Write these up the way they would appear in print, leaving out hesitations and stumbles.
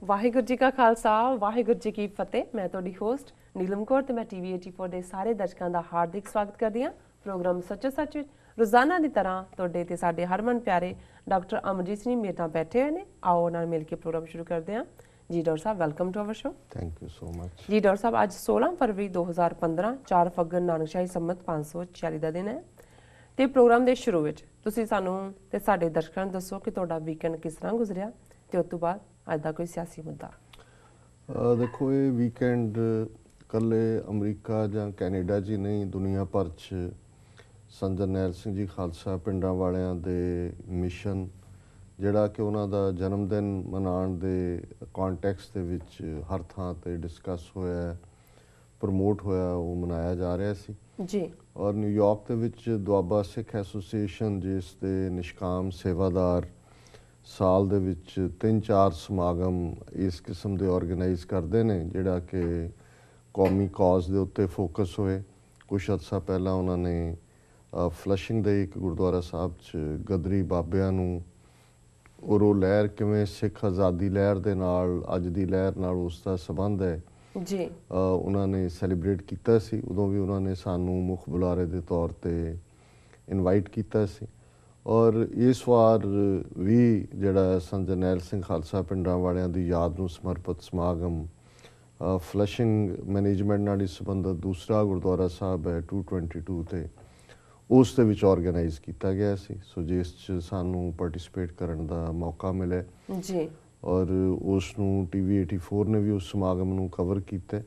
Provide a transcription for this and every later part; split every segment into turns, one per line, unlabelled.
ਵਾਹਿਗੁਰੂ ਜੀ ਕਾ ਖਾਲਸਾ ਵਾਹਿਗੁਰੂ ਜੀ ਕੀ ਫਤਿਹ। ਮੈਂ ਤੁਹਾਡੀ ਹੋਸਟ ਨੀਲਮ ਕੌਰ ਤੇ ਮੈਂ ਟੀਵੀ 84 ਦੇ ਸਾਰੇ ਦਰਸ਼ਕਾਂ ਦਾ ਹਾਰਦਿਕ ਸਵਾਗਤ ਕਰਦੀ ਹਾਂ। ਪ੍ਰੋਗਰਾਮ ਸੱਚੋ ਸੱਚ ਵਿੱਚ ਰੋਜ਼ਾਨਾ ਦੀ ਤਰ੍ਹਾਂ ਤੁਹਾਡੇ ਤੇ ਸਾਡੇ ਹਰਮਨ ਪਿਆਰੇ ਡਾਕਟਰ ਅਮਰਜੀਤ ਸਿੰਘ ਮੇਰੇ ਨਾਲ ਬੈਠੇ ਹੋਏ ਨੇ। ਆਓ ਉਹਨਾਂ ਨਾਲ ਮਿਲ ਕੇ ਪ੍ਰੋਗਰਾਮ ਸ਼ੁਰੂ ਕਰਦੇ ਹਾਂ। ਜੀ ਡਾਕਟਰ ਸਾਹਿਬ, welcome to our show.
Thank you so much.
ਜੀ ਡਾਕਟਰ ਸਾਹਿਬ, ਅੱਜ 16 ਫਰਵਰੀ 2015 4 ਫੱਗਣ ਨਾਨਕਸ਼ਾਹੀ ਸੰਮਤ 546 ਦਾ ਦਿਨ ਹੈ ਤੇ ਪ੍ਰੋਗਰਾਮ ਦੇ ਸ਼ੁਰੂ ਵਿੱਚ ਤੁਸੀਂ ਸਾਨੂੰ ਤੇ ਸਾਡੇ ਦਰਸ਼ਕਾਂ ਨੂੰ ਦੱਸੋ ਕਿ ਤੁਹਾਡਾ ਵੀਕਐਂਡ ਕਿਸ ਤਰ੍ਹਾਂ ਗੁਜ਼ਰਿਆ ਤੇ ਉਸ ਤੋਂ ਬਾਅਦ ਅੱਜ ਦਾ ਕੋਈ ਸਿਆਸੀ ਮੁੱਦਾ।
ਦੇਖੋ, ਇਹ ਵੀਕਐਂਡ ਇਕੱਲੇ ਅਮਰੀਕਾ ਜਾਂ ਕੈਨੇਡਾ 'ਚ ਹੀ ਨਹੀਂ, ਦੁਨੀਆ ਭਰ 'ਚ ਸੰਤ ਜਰਨੈਲ ਸਿੰਘ ਜੀ ਖਾਲਸਾ ਪਿੰਡਾਂ ਵਾਲਿਆਂ ਦੇ ਮਿਸ਼ਨ, ਜਿਹੜਾ ਕਿ ਉਹਨਾਂ ਦਾ ਜਨਮ ਦਿਨ ਮਨਾਉਣ ਦੇ ਕੰਟੈਕਸਟ ਦੇ ਵਿੱਚ ਹਰ ਥਾਂ 'ਤੇ ਡਿਸਕਸ ਹੋਇਆ, ਪ੍ਰਮੋਟ ਹੋਇਆ, ਉਹ ਮਨਾਇਆ ਜਾ ਰਿਹਾ ਸੀ
ਜੀ। ਔਰ
ਨਿਊਯਾਰਕ ਦੇ ਵਿੱਚ ਦੁਆਬਾ ਸਿੱਖ ਐਸੋਸੀਏਸ਼ਨ, ਜਿਸ ਦੇ ਨਿਸ਼ਕਾਮ ਸੇਵਾਦਾਰ ਸਾਲ ਦੇ ਵਿੱਚ 3-4 ਸਮਾਗਮ ਇਸ ਕਿਸਮ ਦੇ ਆਰਗੇਨਾਈਜ਼ ਕਰਦੇ ਨੇ, ਜਿਹੜਾ ਕਿ ਕੌਮੀ ਕਾਜ਼ ਦੇ ਉੱਤੇ ਫੋਕਸ ਹੋਏ। ਕੁਛ ਅਰਸਾ ਪਹਿਲਾਂ ਉਹਨਾਂ ਨੇ ਫਲਸ਼ਿੰਗ ਦੇ ਇੱਕ ਗੁਰਦੁਆਰਾ ਸਾਹਿਬ 'ਚ ਗਦਰੀ ਬਾਬਿਆਂ ਨੂੰ ਔਰ ਉਹ ਲਹਿਰ ਕਿਵੇਂ ਸਿੱਖ ਆਜ਼ਾਦੀ ਲਹਿਰ ਦੇ ਨਾਲ, ਅੱਜ ਦੀ ਲਹਿਰ ਨਾਲ ਉਸ ਦਾ ਸੰਬੰਧ ਹੈ
ਜੀ,
ਉਹਨਾਂ ਨੇ ਸੈਲੀਬ੍ਰੇਟ ਕੀਤਾ ਸੀ। ਉਦੋਂ ਵੀ ਉਹਨਾਂ ਨੇ ਸਾਨੂੰ ਮੁੱਖ ਬੁਲਾਰੇ ਦੇ ਤੌਰ 'ਤੇ ਇਨਵਾਈਟ ਕੀਤਾ ਸੀ। ਔਰ ਇਸ ਵਾਰ ਵੀ ਜਿਹੜਾ ਸੰਤ ਜਰਨੈਲ ਸਿੰਘ ਖਾਲਸਾ ਪਿੰਡਾਂ ਵਾਲਿਆਂ ਦੀ ਯਾਦ ਨੂੰ ਸਮਰਪਿਤ ਸਮਾਗਮ ਫਲਸ਼ਿੰਗ ਮੈਨੇਜਮੈਂਟ ਨਾਲ ਹੀ ਸੰਬੰਧਿਤ ਦੂਸਰਾ ਗੁਰਦੁਆਰਾ ਸਾਹਿਬ ਹੈ 222 ਤੇ, ਉਸ ਦੇ ਵਿੱਚ ਆਰਗੇਨਾਈਜ਼ ਕੀਤਾ ਗਿਆ ਸੀ। ਸੋ ਜਿਸ 'ਚ ਸਾਨੂੰ ਪਾਰਟਿਸਿਪੇਟ ਕਰਨ ਦਾ ਮੌਕਾ ਮਿਲਿਆ
ਜੀ। ਔਰ
ਉਸ ਨੂੰ ਟੀਵੀ 84 ਨੇ ਵੀ ਉਸ ਸਮਾਗਮ ਨੂੰ ਕਵਰ ਕੀਤਾ।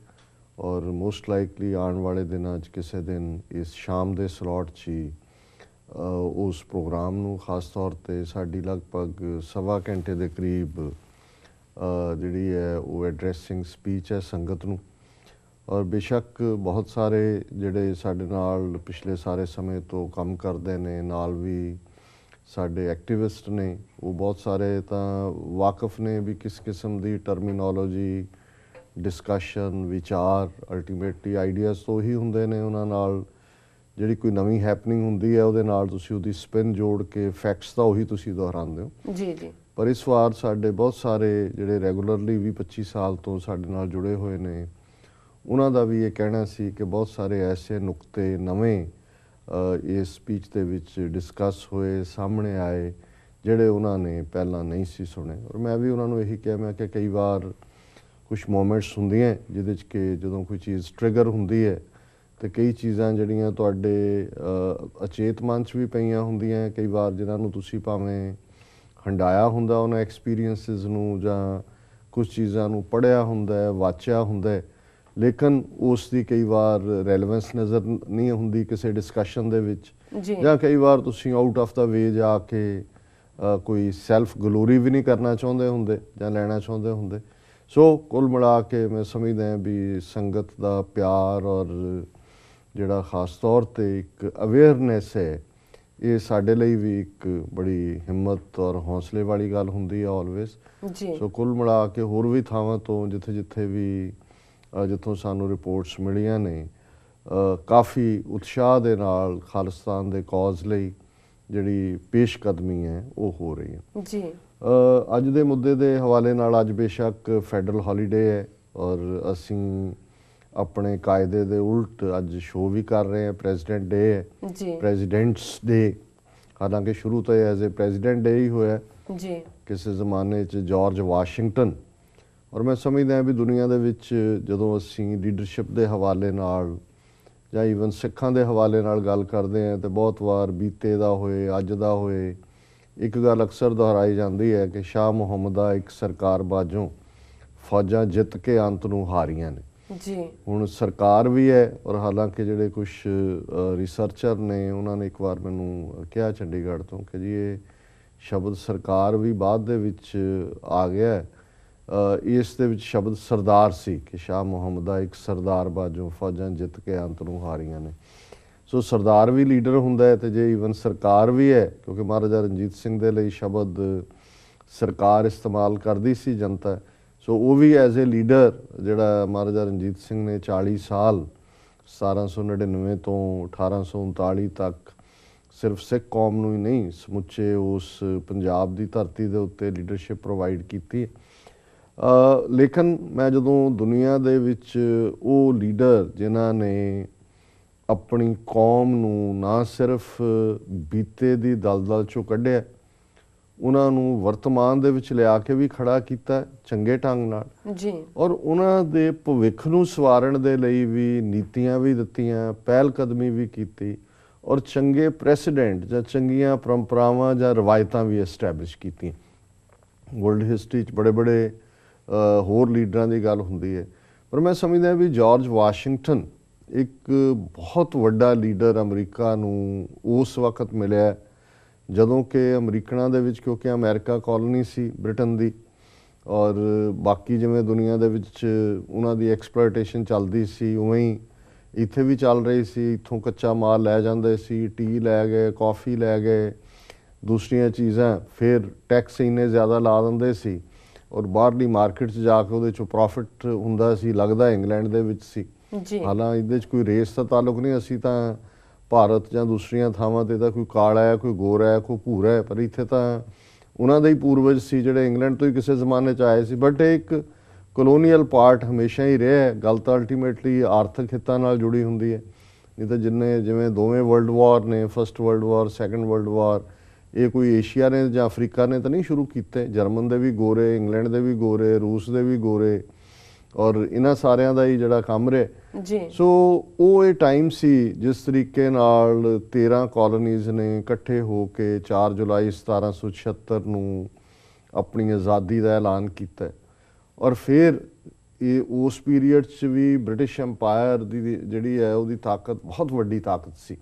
ਔਰ ਮੋਸਟ ਲਾਈਕਲੀ ਆਉਣ ਵਾਲੇ ਦਿਨਾਂ 'ਚ ਕਿਸੇ ਦਿਨ ਇਸ ਸ਼ਾਮ ਦੇ ਸਲੋਟ 'ਚ ਹੀ ਉਸ ਪ੍ਰੋਗਰਾਮ ਨੂੰ, ਖਾਸ ਤੌਰ 'ਤੇ ਸਾਡੀ ਲਗਭਗ 1.25 ਘੰਟੇ ਦੇ ਕਰੀਬ ਜਿਹੜੀ ਹੈ ਉਹ ਐਡਰੈਸਿੰਗ ਸਪੀਚ ਹੈ ਸੰਗਤ ਨੂੰ। ਔਰ ਬੇਸ਼ੱਕ ਬਹੁਤ ਸਾਰੇ ਜਿਹੜੇ ਸਾਡੇ ਨਾਲ ਪਿਛਲੇ ਸਾਰੇ ਸਮੇਂ ਤੋਂ ਕੰਮ ਕਰਦੇ ਨੇ, ਨਾਲ ਵੀ ਸਾਡੇ ਐਕਟਿਵਿਸਟ ਨੇ, ਉਹ ਬਹੁਤ ਸਾਰੇ ਤਾਂ ਵਾਕਫ ਨੇ ਵੀ ਕਿਸ ਕਿਸਮ ਦੀ ਟਰਮੀਨੋਲੋਜੀ, ਡਿਸਕਸ਼ਨ, ਵਿਚਾਰ, ਅਲਟੀਮੇਟਲੀ ਆਈਡੀਆਜ਼ ਤੋਂ ਹੀ ਹੁੰਦੇ ਨੇ। ਉਹਨਾਂ ਨਾਲ ਜਿਹੜੀ ਕੋਈ ਨਵੀਂ ਹੈਪਨਿੰਗ ਹੁੰਦੀ ਹੈ ਉਹਦੇ ਨਾਲ ਤੁਸੀਂ ਉਹਦੀ ਸਪਿਨ ਜੋੜ ਕੇ ਫੈਕਟਸ ਤਾਂ ਉਹੀ ਤੁਸੀਂ ਦੁਹਰਾਉਂਦੇ ਹੋ।
ਜੀ ਜੀ।
ਪਰ ਇਸ ਵਾਰ ਸਾਡੇ ਬਹੁਤ ਸਾਰੇ ਜਿਹੜੇ ਰੈਗੂਲਰਲੀ 20-25 ਸਾਲ ਤੋਂ ਸਾਡੇ ਨਾਲ ਜੁੜੇ ਹੋਏ ਨੇ, ਉਹਨਾਂ ਦਾ ਵੀ ਇਹ ਕਹਿਣਾ ਸੀ ਕਿ ਬਹੁਤ ਸਾਰੇ ਐਸੇ ਨੁਕਤੇ ਨਵੇਂ ਇਸ ਸਪੀਚ ਦੇ ਵਿੱਚ ਡਿਸਕਸ ਹੋਏ, ਸਾਹਮਣੇ ਆਏ, ਜਿਹੜੇ ਉਹਨਾਂ ਨੇ ਪਹਿਲਾਂ ਨਹੀਂ ਸੀ ਸੁਣੇ। ਔਰ ਮੈਂ ਵੀ ਉਹਨਾਂ ਨੂੰ ਇਹੀ ਕਿਹਾ, ਮੈਂ ਕਿ ਕਈ ਵਾਰ ਕੁਛ ਮੋਮੈਂਟਸ ਹੁੰਦੀਆਂ ਜਿਹਦੇ 'ਚ ਕਿ ਜਦੋਂ ਕੋਈ ਚੀਜ਼ ਟ੍ਰਿਗਰ ਹੁੰਦੀ ਹੈ ਅਤੇ ਕਈ ਚੀਜ਼ਾਂ ਜਿਹੜੀਆਂ ਤੁਹਾਡੇ ਅਚੇਤ ਮਨ 'ਚ ਵੀ ਪਈਆਂ ਹੁੰਦੀਆਂ, ਕਈ ਵਾਰ ਜਿਨ੍ਹਾਂ ਨੂੰ ਤੁਸੀਂ ਭਾਵੇਂ ਹੰਡਾਇਆ ਹੁੰਦਾ ਉਹਨਾਂ ਐਕਸਪੀਰੀਅੰਸਿਸ ਨੂੰ, ਜਾਂ ਕੁਛ ਚੀਜ਼ਾਂ ਨੂੰ ਪੜ੍ਹਿਆ ਹੁੰਦਾ, ਵਾਚਿਆ ਹੁੰਦਾ, ਲੇਕਿਨ ਉਸ ਦੀ ਕਈ ਵਾਰ ਰੈਲੇਵੈਂਸ ਨਜ਼ਰ ਨਹੀਂ ਹੁੰਦੀ ਕਿਸੇ ਡਿਸਕਸ਼ਨ ਦੇ ਵਿੱਚ, ਜਾਂ ਕਈ ਵਾਰ ਤੁਸੀਂ ਆਊਟ ਆਫ ਦਾ ਵੇ ਜਾ ਕੇ ਕੋਈ ਸੈਲਫ ਗਲੋਰੀ ਵੀ ਨਹੀਂ ਕਰਨਾ ਚਾਹੁੰਦੇ ਹੁੰਦੇ ਜਾਂ ਲੈਣਾ ਚਾਹੁੰਦੇ ਹੁੰਦੇ। ਸੋ ਕੁੱਲ ਮਿਲਾ ਕੇ ਮੈਂ ਸਮਝਦਾ ਵੀ ਸੰਗਤ ਦਾ ਪਿਆਰ ਔਰ ਜਿਹੜਾ ਖਾਸ ਤੌਰ 'ਤੇ ਇੱਕ ਅਵੇਅਰਨੈਸ ਹੈ, ਇਹ ਸਾਡੇ ਲਈ ਵੀ ਇੱਕ ਬੜੀ ਹਿੰਮਤ ਔਰ ਹੌਸਲੇ ਵਾਲੀ ਗੱਲ ਹੁੰਦੀ ਹੈ ਆਲਵੇਜ਼। ਸੋ ਕੁੱਲ ਮਿਲਾ ਕੇ ਹੋਰ ਵੀ ਥਾਵਾਂ ਤੋਂ ਜਿੱਥੇ ਵੀ ਜਿੱਥੋਂ ਸਾਨੂੰ ਰਿਪੋਰਟਸ ਮਿਲੀਆਂ ਨੇ, ਕਾਫੀ ਉਤਸ਼ਾਹ ਦੇ ਨਾਲ ਖਾਲਿਸਤਾਨ ਦੇ ਕੌਜ਼ ਲਈ ਜਿਹੜੀ ਪੇਸ਼ਕਦਮੀ ਹੈ ਉਹ ਹੋ ਰਹੀ ਹੈ ਜੀ। ਅੱਜ ਦੇ ਮੁੱਦੇ ਦੇ ਹਵਾਲੇ ਨਾਲ, ਅੱਜ ਬੇਸ਼ੱਕ ਫੈਡਰਲ ਹੌਲੀਡੇ ਹੈ ਔਰ ਅਸੀਂ ਆਪਣੇ ਕਾਇਦੇ ਦੇ ਉਲਟ ਅੱਜ ਸ਼ੋਅ ਵੀ ਕਰ ਰਹੇ ਹਾਂ। ਪ੍ਰੈਜ਼ੀਡੈਂਟ ਡੇ ਹੈ, ਪ੍ਰੈਜ਼ੀਡੈਂਟਸ ਡੇ, ਹਾਲਾਂਕਿ ਸ਼ੁਰੂ ਤੋਂ ਐਜ਼ ਏ ਪ੍ਰੈਜ਼ੀਡੈਂਟ ਡੇ ਹੀ ਹੋਇਆ ਜੀ ਕਿਸੇ ਜ਼ਮਾਨੇ 'ਚ ਜਾਰਜ ਵਾਸ਼ਿੰਗਟਨ। ਔਰ ਮੈਂ ਸਮਝਦਾ ਵੀ ਦੁਨੀਆ ਦੇ ਵਿੱਚ ਜਦੋਂ ਅਸੀਂ ਲੀਡਰਸ਼ਿਪ ਦੇ ਹਵਾਲੇ ਨਾਲ ਜਾਂ ਈਵਨ ਸਿੱਖਾਂ ਦੇ ਹਵਾਲੇ ਨਾਲ ਗੱਲ ਕਰਦੇ ਹਾਂ ਤਾਂ ਬਹੁਤ ਵਾਰ ਬੀਤੇ ਦਾ ਹੋਏ, ਅੱਜ ਦਾ ਹੋਏ, ਇੱਕ ਗੱਲ ਅਕਸਰ ਦੁਹਰਾਈ ਜਾਂਦੀ ਹੈ ਕਿ ਸ਼ਾਹ ਮੁਹੰਮਦ ਦਾ ਇੱਕ ਸਰਕਾਰ ਬਾਝੋਂ ਫੌਜਾਂ ਜਿੱਤ ਕੇ ਅੰਤ ਨੂੰ ਹਾਰੀਆਂ ਨੇ ਜੀ। ਹੁਣ ਸਰਕਾਰ ਵੀ ਹੈ, ਔਰ ਹਾਲਾਂਕਿ ਜਿਹੜੇ ਕੁਛ ਰਿਸਰਚਰ ਨੇ ਉਹਨਾਂ ਨੇ ਇੱਕ ਵਾਰ ਮੈਨੂੰ ਕਿਹਾ ਚੰਡੀਗੜ੍ਹ ਤੋਂ ਕਿ ਜੀ ਇਹ ਸ਼ਬਦ ਸਰਕਾਰ ਵੀ ਬਾਅਦ ਦੇ ਵਿੱਚ ਆ ਗਿਆ, ਇਸ ਦੇ ਵਿੱਚ ਸ਼ਬਦ ਸਰਦਾਰ ਸੀ ਕਿ ਸ਼ਾਹ ਮੁਹੰਮਦ ਦਾ ਇੱਕ ਸਰਦਾਰ ਬਾਝੋਂ ਫੌਜਾਂ ਜਿੱਤ ਕੇ ਅੰਤ ਨੂੰ ਹਾਰੀਆਂ ਨੇ। ਸੋ ਸਰਦਾਰ ਵੀ ਲੀਡਰ ਹੁੰਦਾ ਹੈ ਅਤੇ ਜੇ ਈਵਨ ਸਰਕਾਰ ਵੀ ਹੈ, ਕਿਉਂਕਿ ਮਹਾਰਾਜਾ ਰਣਜੀਤ ਸਿੰਘ ਦੇ ਲਈ ਸ਼ਬਦ ਸਰਕਾਰ ਇਸਤੇਮਾਲ ਕਰਦੀ ਸੀ ਜਨਤਾ। ਸੋ ਉਹ ਵੀ ਐਜ਼ ਏ ਲੀਡਰ, ਜਿਹੜਾ ਮਹਾਰਾਜਾ ਰਣਜੀਤ ਸਿੰਘ ਨੇ 40 ਸਾਲ 1799 ਤੋਂ 1839 ਤੱਕ ਸਿਰਫ ਸਿੱਖ ਕੌਮ ਨੂੰ ਹੀ ਨਹੀਂ, ਸਮੁੱਚੇ ਉਸ ਪੰਜਾਬ ਦੀ ਧਰਤੀ ਦੇ ਉੱਤੇ ਲੀਡਰਸ਼ਿਪ ਪ੍ਰੋਵਾਈਡ ਕੀਤੀ। ਲੇਕਿਨ ਮੈਂ ਜਦੋਂ ਦੁਨੀਆ ਦੇ ਵਿੱਚ ਉਹ ਲੀਡਰ ਜਿਨ੍ਹਾਂ ਨੇ ਆਪਣੀ ਕੌਮ ਨੂੰ ਨਾ ਸਿਰਫ ਬੀਤੇ ਦੀ ਦਲਦਲ 'ਚੋਂ ਕੱਢਿਆ, ਉਹਨਾਂ ਨੂੰ ਵਰਤਮਾਨ ਦੇ ਵਿੱਚ ਲਿਆ ਕੇ ਵੀ ਖੜਾ ਕੀਤਾ ਚੰਗੇ ਢੰਗ ਨਾਲ
ਜੀ,
ਔਰ ਉਹਨਾਂ ਦੇ ਭਵਿੱਖ ਨੂੰ ਸਵਾਰਨ ਦੇ ਲਈ ਵੀ ਨੀਤੀਆਂ ਵੀ ਦਿੱਤੀਆਂ, ਪਹਿਲ ਕਦਮੀ ਵੀ ਕੀਤੀ ਔਰ ਚੰਗੇ ਪ੍ਰੈਸੀਡੈਂਟ ਜਾਂ ਚੰਗੀਆਂ ਪਰੰਪਰਾਵਾਂ ਜਾਂ ਰਵਾਇਤਾਂ ਵੀ ਐਸਟੈਬਲਿਸ਼ ਕੀਤੀਆਂ। ਵਰਲਡ ਹਿਸਟਰੀ 'ਚ ਬੜੇ ਬੜੇ ਹੋਰ ਲੀਡਰਾਂ ਦੀ ਗੱਲ ਹੁੰਦੀ ਹੈ, ਪਰ ਮੈਂ ਸਮਝਦਾ ਵੀ ਜਾਰਜ ਵਾਸ਼ਿੰਗਟਨ ਇੱਕ ਬਹੁਤ ਵੱਡਾ ਲੀਡਰ ਅਮਰੀਕਾ ਨੂੰ ਉਸ ਵਕਤ ਮਿਲਿਆ ਜਦੋਂ ਕਿ ਅਮਰੀਕਨਾਂ ਦੇ ਵਿੱਚ, ਕਿਉਂਕਿ ਅਮਰੀਕਾ ਕਾਲੋਨੀ ਸੀ ਬ੍ਰਿਟਨ ਦੀ ਔਰ ਬਾਕੀ ਜਿਵੇਂ ਦੁਨੀਆ ਦੇ ਵਿੱਚ ਉਹਨਾਂ ਦੀ ਐਕਸਪਲੋਇਟੇਸ਼ਨ ਚੱਲਦੀ ਸੀ ਉਵੇਂ ਹੀ ਇੱਥੇ ਵੀ ਚੱਲ ਰਹੀ ਸੀ। ਇੱਥੋਂ ਕੱਚਾ ਮਾਲ ਲੈ ਜਾਂਦੇ ਸੀ, ਟੀ ਲੈ ਗਏ, ਕੌਫੀ ਲੈ ਗਏ, ਦੂਸਰੀਆਂ ਚੀਜ਼ਾਂ, ਫਿਰ ਟੈਕਸ ਇੰਨੇ ਜ਼ਿਆਦਾ ਲਾ ਦਿੰਦੇ ਸੀ ਔਰ ਬਾਹਰਲੀ ਮਾਰਕੀਟ 'ਚ ਜਾ ਕੇ ਉਹਦੇ 'ਚੋਂ ਪ੍ਰੋਫਿਟ ਹੁੰਦਾ ਸੀ। ਲੱਗਦਾ ਇੰਗਲੈਂਡ ਦੇ ਵਿੱਚ ਸੀ, ਹਾਲਾਂਕਿ ਇਹਦੇ 'ਚ ਕੋਈ ਰੇਸ ਦਾ ਤਾਲੁਕ ਨਹੀਂ। ਅਸੀਂ ਤਾਂ ਭਾਰਤ ਜਾਂ ਦੂਸਰੀਆਂ ਥਾਵਾਂ 'ਤੇ ਤਾਂ ਕੋਈ ਕਾਲਾ ਹੈ, ਕੋਈ ਗੋਰਾ ਹੈ, ਕੋਈ ਭੂਰਾ ਹੈ, ਪਰ ਇੱਥੇ ਤਾਂ ਉਹਨਾਂ ਦੇ ਹੀ ਪੂਰਵਜ ਸੀ ਜਿਹੜੇ ਇੰਗਲੈਂਡ ਤੋਂ ਹੀ ਕਿਸੇ ਜ਼ਮਾਨੇ 'ਚ ਆਏ ਸੀ। ਬਟ ਇਹ ਇੱਕ ਕਲੋਨੀਅਲ ਪਾਰਟ ਹਮੇਸ਼ਾ ਹੀ ਰਿਹਾ ਹੈ। ਗੱਲ ਤਾਂ ਅਲਟੀਮੇਟਲੀ ਆਰਥਿਕ ਹਿੱਤਾਂ ਨਾਲ ਜੁੜੀ ਹੁੰਦੀ ਹੈ। ਨਹੀਂ ਤਾਂ ਜਿਵੇਂ ਦੋਵੇਂ ਵਰਲਡ ਵਾਰ ਨੇ, first world war, second world war, ਇਹ ਕੋਈ ਏਸ਼ੀਆ ਨੇ ਜਾਂ ਅਫਰੀਕਾ ਨੇ ਤਾਂ ਨਹੀਂ ਸ਼ੁਰੂ ਕੀਤੇ। ਜਰਮਨ ਦੇ ਵੀ ਗੋਰੇ, ਇੰਗਲੈਂਡ ਦੇ ਵੀ ਗੋਰੇ, ਰੂਸ ਦੇ ਵੀ ਗੋਰੇ ਔਰ ਇਹਨਾਂ ਸਾਰਿਆਂ ਦਾ ਹੀ ਜਿਹੜਾ ਕੰਮ ਰਿਹਾ ਜੀ। ਸੋ ਉਹ ਇਹ ਟਾਈਮ ਸੀ ਜਿਸ ਤਰੀਕੇ ਨਾਲ 13 ਕਾਲੋਨੀਜ਼ ਨੇ ਇਕੱਠੇ ਹੋ ਕੇ 4 ਜੁਲਾਈ 1776 ਨੂੰ ਆਪਣੀ ਆਜ਼ਾਦੀ ਦਾ ਐਲਾਨ ਕੀਤਾ ਔਰ ਫਿਰ ਇਹ ਉਸ ਪੀਰੀਅਡ 'ਚ ਵੀ ਬ੍ਰਿਟਿਸ਼ ਅੰਪਾਇਰ ਦੀ ਜਿਹੜੀ ਹੈ ਉਹਦੀ ਤਾਕਤ ਬਹੁਤ ਵੱਡੀ ਤਾਕਤ ਸੀ।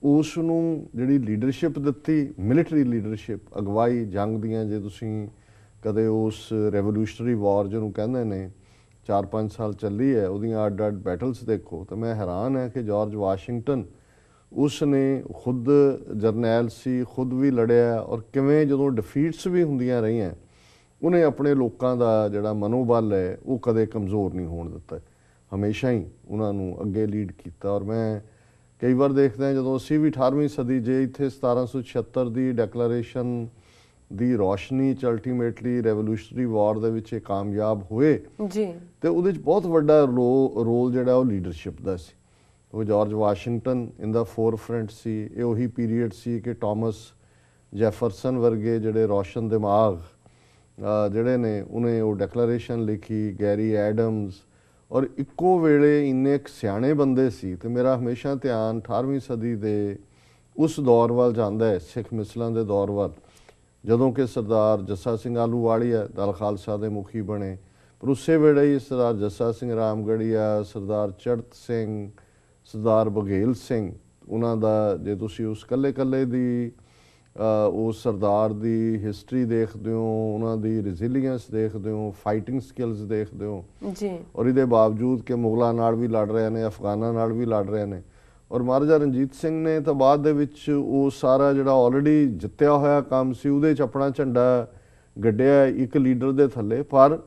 ਉਸ ਨੂੰ ਜਿਹੜੀ ਲੀਡਰਸ਼ਿਪ ਦਿੱਤੀ, ਮਿਲਟਰੀ ਲੀਡਰਸ਼ਿਪ, ਅਗਵਾਈ ਜੰਗ ਦੀਆਂ, ਜੇ ਤੁਸੀਂ ਕਦੇ ਉਸ ਰੈਵੋਲੂਸ਼ਨਰੀ ਵਾਰ ਜਿਹਨੂੰ ਕਹਿੰਦੇ ਨੇ 4-5 ਸਾਲ ਚੱਲੀ ਹੈ, ਉਹਦੀਆਂ ਅੱਡ-ਅੱਡ ਬੈਟਲਸ ਦੇਖੋ ਤਾਂ ਮੈਂ ਹੈਰਾਨ ਹੈ ਕਿ ਜਾਰਜ ਵਾਸ਼ਿੰਗਟਨ ਉਸ ਨੇ ਖੁਦ ਜਰਨੈਲ ਸੀ, ਖੁਦ ਵੀ ਲੜਿਆ ਔਰ ਕਿਵੇਂ ਜਦੋਂ ਡਿਫੀਟਸ ਵੀ ਹੁੰਦੀਆਂ ਰਹੀਆਂ ਉਹਨੇ ਆਪਣੇ ਲੋਕਾਂ ਦਾ ਜਿਹੜਾ ਮਨੋਬਲ ਹੈ ਉਹ ਕਦੇ ਕਮਜ਼ੋਰ ਨਹੀਂ ਹੋਣ ਦਿੱਤਾ, ਹਮੇਸ਼ਾ ਹੀ ਉਹਨਾਂ ਨੂੰ ਅੱਗੇ ਲੀਡ ਕੀਤਾ। ਔਰ ਮੈਂ ਕਈ ਵਾਰ ਦੇਖਦਾ ਜਦੋਂ ਅਸੀਂ ਵੀ 18ਵੀਂ ਸਦੀ ਜੇ ਇੱਥੇ 1776 ਦੀ ਡੈਕਲੇਰੇਸ਼ਨ ਦੀ ਰੋਸ਼ਨੀ 'ਚ ਅਲਟੀਮੇਟਲੀ ਰੈਵੋਲੂਸ਼ਨਰੀ ਵਾਰ ਦੇ ਵਿੱਚ ਇਹ ਕਾਮਯਾਬ ਹੋਏ ਜੀ, ਤੇ ਉਹਦੇ 'ਚ ਬਹੁਤ ਵੱਡਾ ਰੋਲ ਜਿਹੜਾ ਉਹ ਲੀਡਰਸ਼ਿਪ ਦਾ ਸੀ। ਉਹ ਜਾਰਜ ਵਾਸ਼ਿੰਗਟਨ ਇਨ ਦਾ ਫੋਰਫਰੰਟ ਸੀ। ਇਹ ਉਹੀ ਪੀਰੀਅਡ ਸੀ ਕਿ ਟਾਮਸ ਜੈਫਰਸਨ ਵਰਗੇ ਜਿਹੜੇ ਰੋਸ਼ਨ ਦਿਮਾਗ ਜਿਹੜੇ ਨੇ ਉਹਨੇ ਉਹ ਡੈਕਲੇਰੇਸ਼ਨ ਲਿਖੀ, ਗੈਰੀ ਐਡਮਸ, ਔਰ ਇੱਕੋ ਵੇਲੇ ਇੰਨੇ ਸਿਆਣੇ ਬੰਦੇ ਸੀ। ਤੇ ਮੇਰਾ ਹਮੇਸ਼ਾ ਧਿਆਨ 18ਵੀਂ ਸਦੀ ਦੇ ਉਸ ਦੌਰ ਵੱਲ ਜਾਂਦਾ ਹੈ, ਸਿੱਖ ਮਿਸਲਾਂ ਦੇ ਦੌਰ ਵੱਲ, ਜਦੋਂ ਕਿ ਸਰਦਾਰ ਜੱਸਾ ਸਿੰਘ ਆਹਲੂਵਾਲੀਆ ਦਲ ਖਾਲਸਾ ਦੇ ਮੁਖੀ ਬਣੇ, ਪਰ ਉਸੇ ਵੇਲੇ ਹੀ ਸਰਦਾਰ ਜੱਸਾ ਸਿੰਘ ਰਾਮਗੜੀਆ, ਸਰਦਾਰ ਚੜ੍ਹਤ ਸਿੰਘ, ਸਰਦਾਰ ਬਘੇਲ ਸਿੰਘ, ਉਹਨਾਂ ਦਾ ਜੇ ਤੁਸੀਂ ਉਸ ਕੱਲੇ ਦੀ ਉਸ ਸਰਦਾਰ ਦੀ ਹਿਸਟਰੀ ਦੇਖਦੇ ਹੋ, ਉਹਨਾਂ ਦੀ ਰੈਜ਼ੀਲੀਅੰਸ ਦੇਖਦੇ ਹੋ, ਫਾਈਟਿੰਗ ਸਕਿੱਲਸ ਦੇਖਦੇ ਹੋ ਜੀ, ਔਰ ਇਹਦੇ ਬਾਵਜੂਦ ਕਿ ਮੁਗਲਾਂ ਨਾਲ ਵੀ ਲੜ ਰਹੇ ਨੇ, ਅਫਗਾਨਾਂ ਨਾਲ ਵੀ ਲੜ ਰਹੇ ਨੇ, ਔਰ ਮਹਾਰਾਜਾ ਰਣਜੀਤ ਸਿੰਘ ਨੇ ਤਾਂ ਬਾਅਦ ਦੇ ਵਿੱਚ ਉਹ ਸਾਰਾ ਜਿਹੜਾ ਆਲਰੇਡੀ ਜਿੱਤਿਆ ਹੋਇਆ ਕੰਮ ਸੀ ਉਹਦੇ 'ਚ ਆਪਣਾ ਝੰਡਾ ਗੱਡਿਆ ਇੱਕ ਲੀਡਰ ਦੇ ਥੱਲੇ। ਪਰ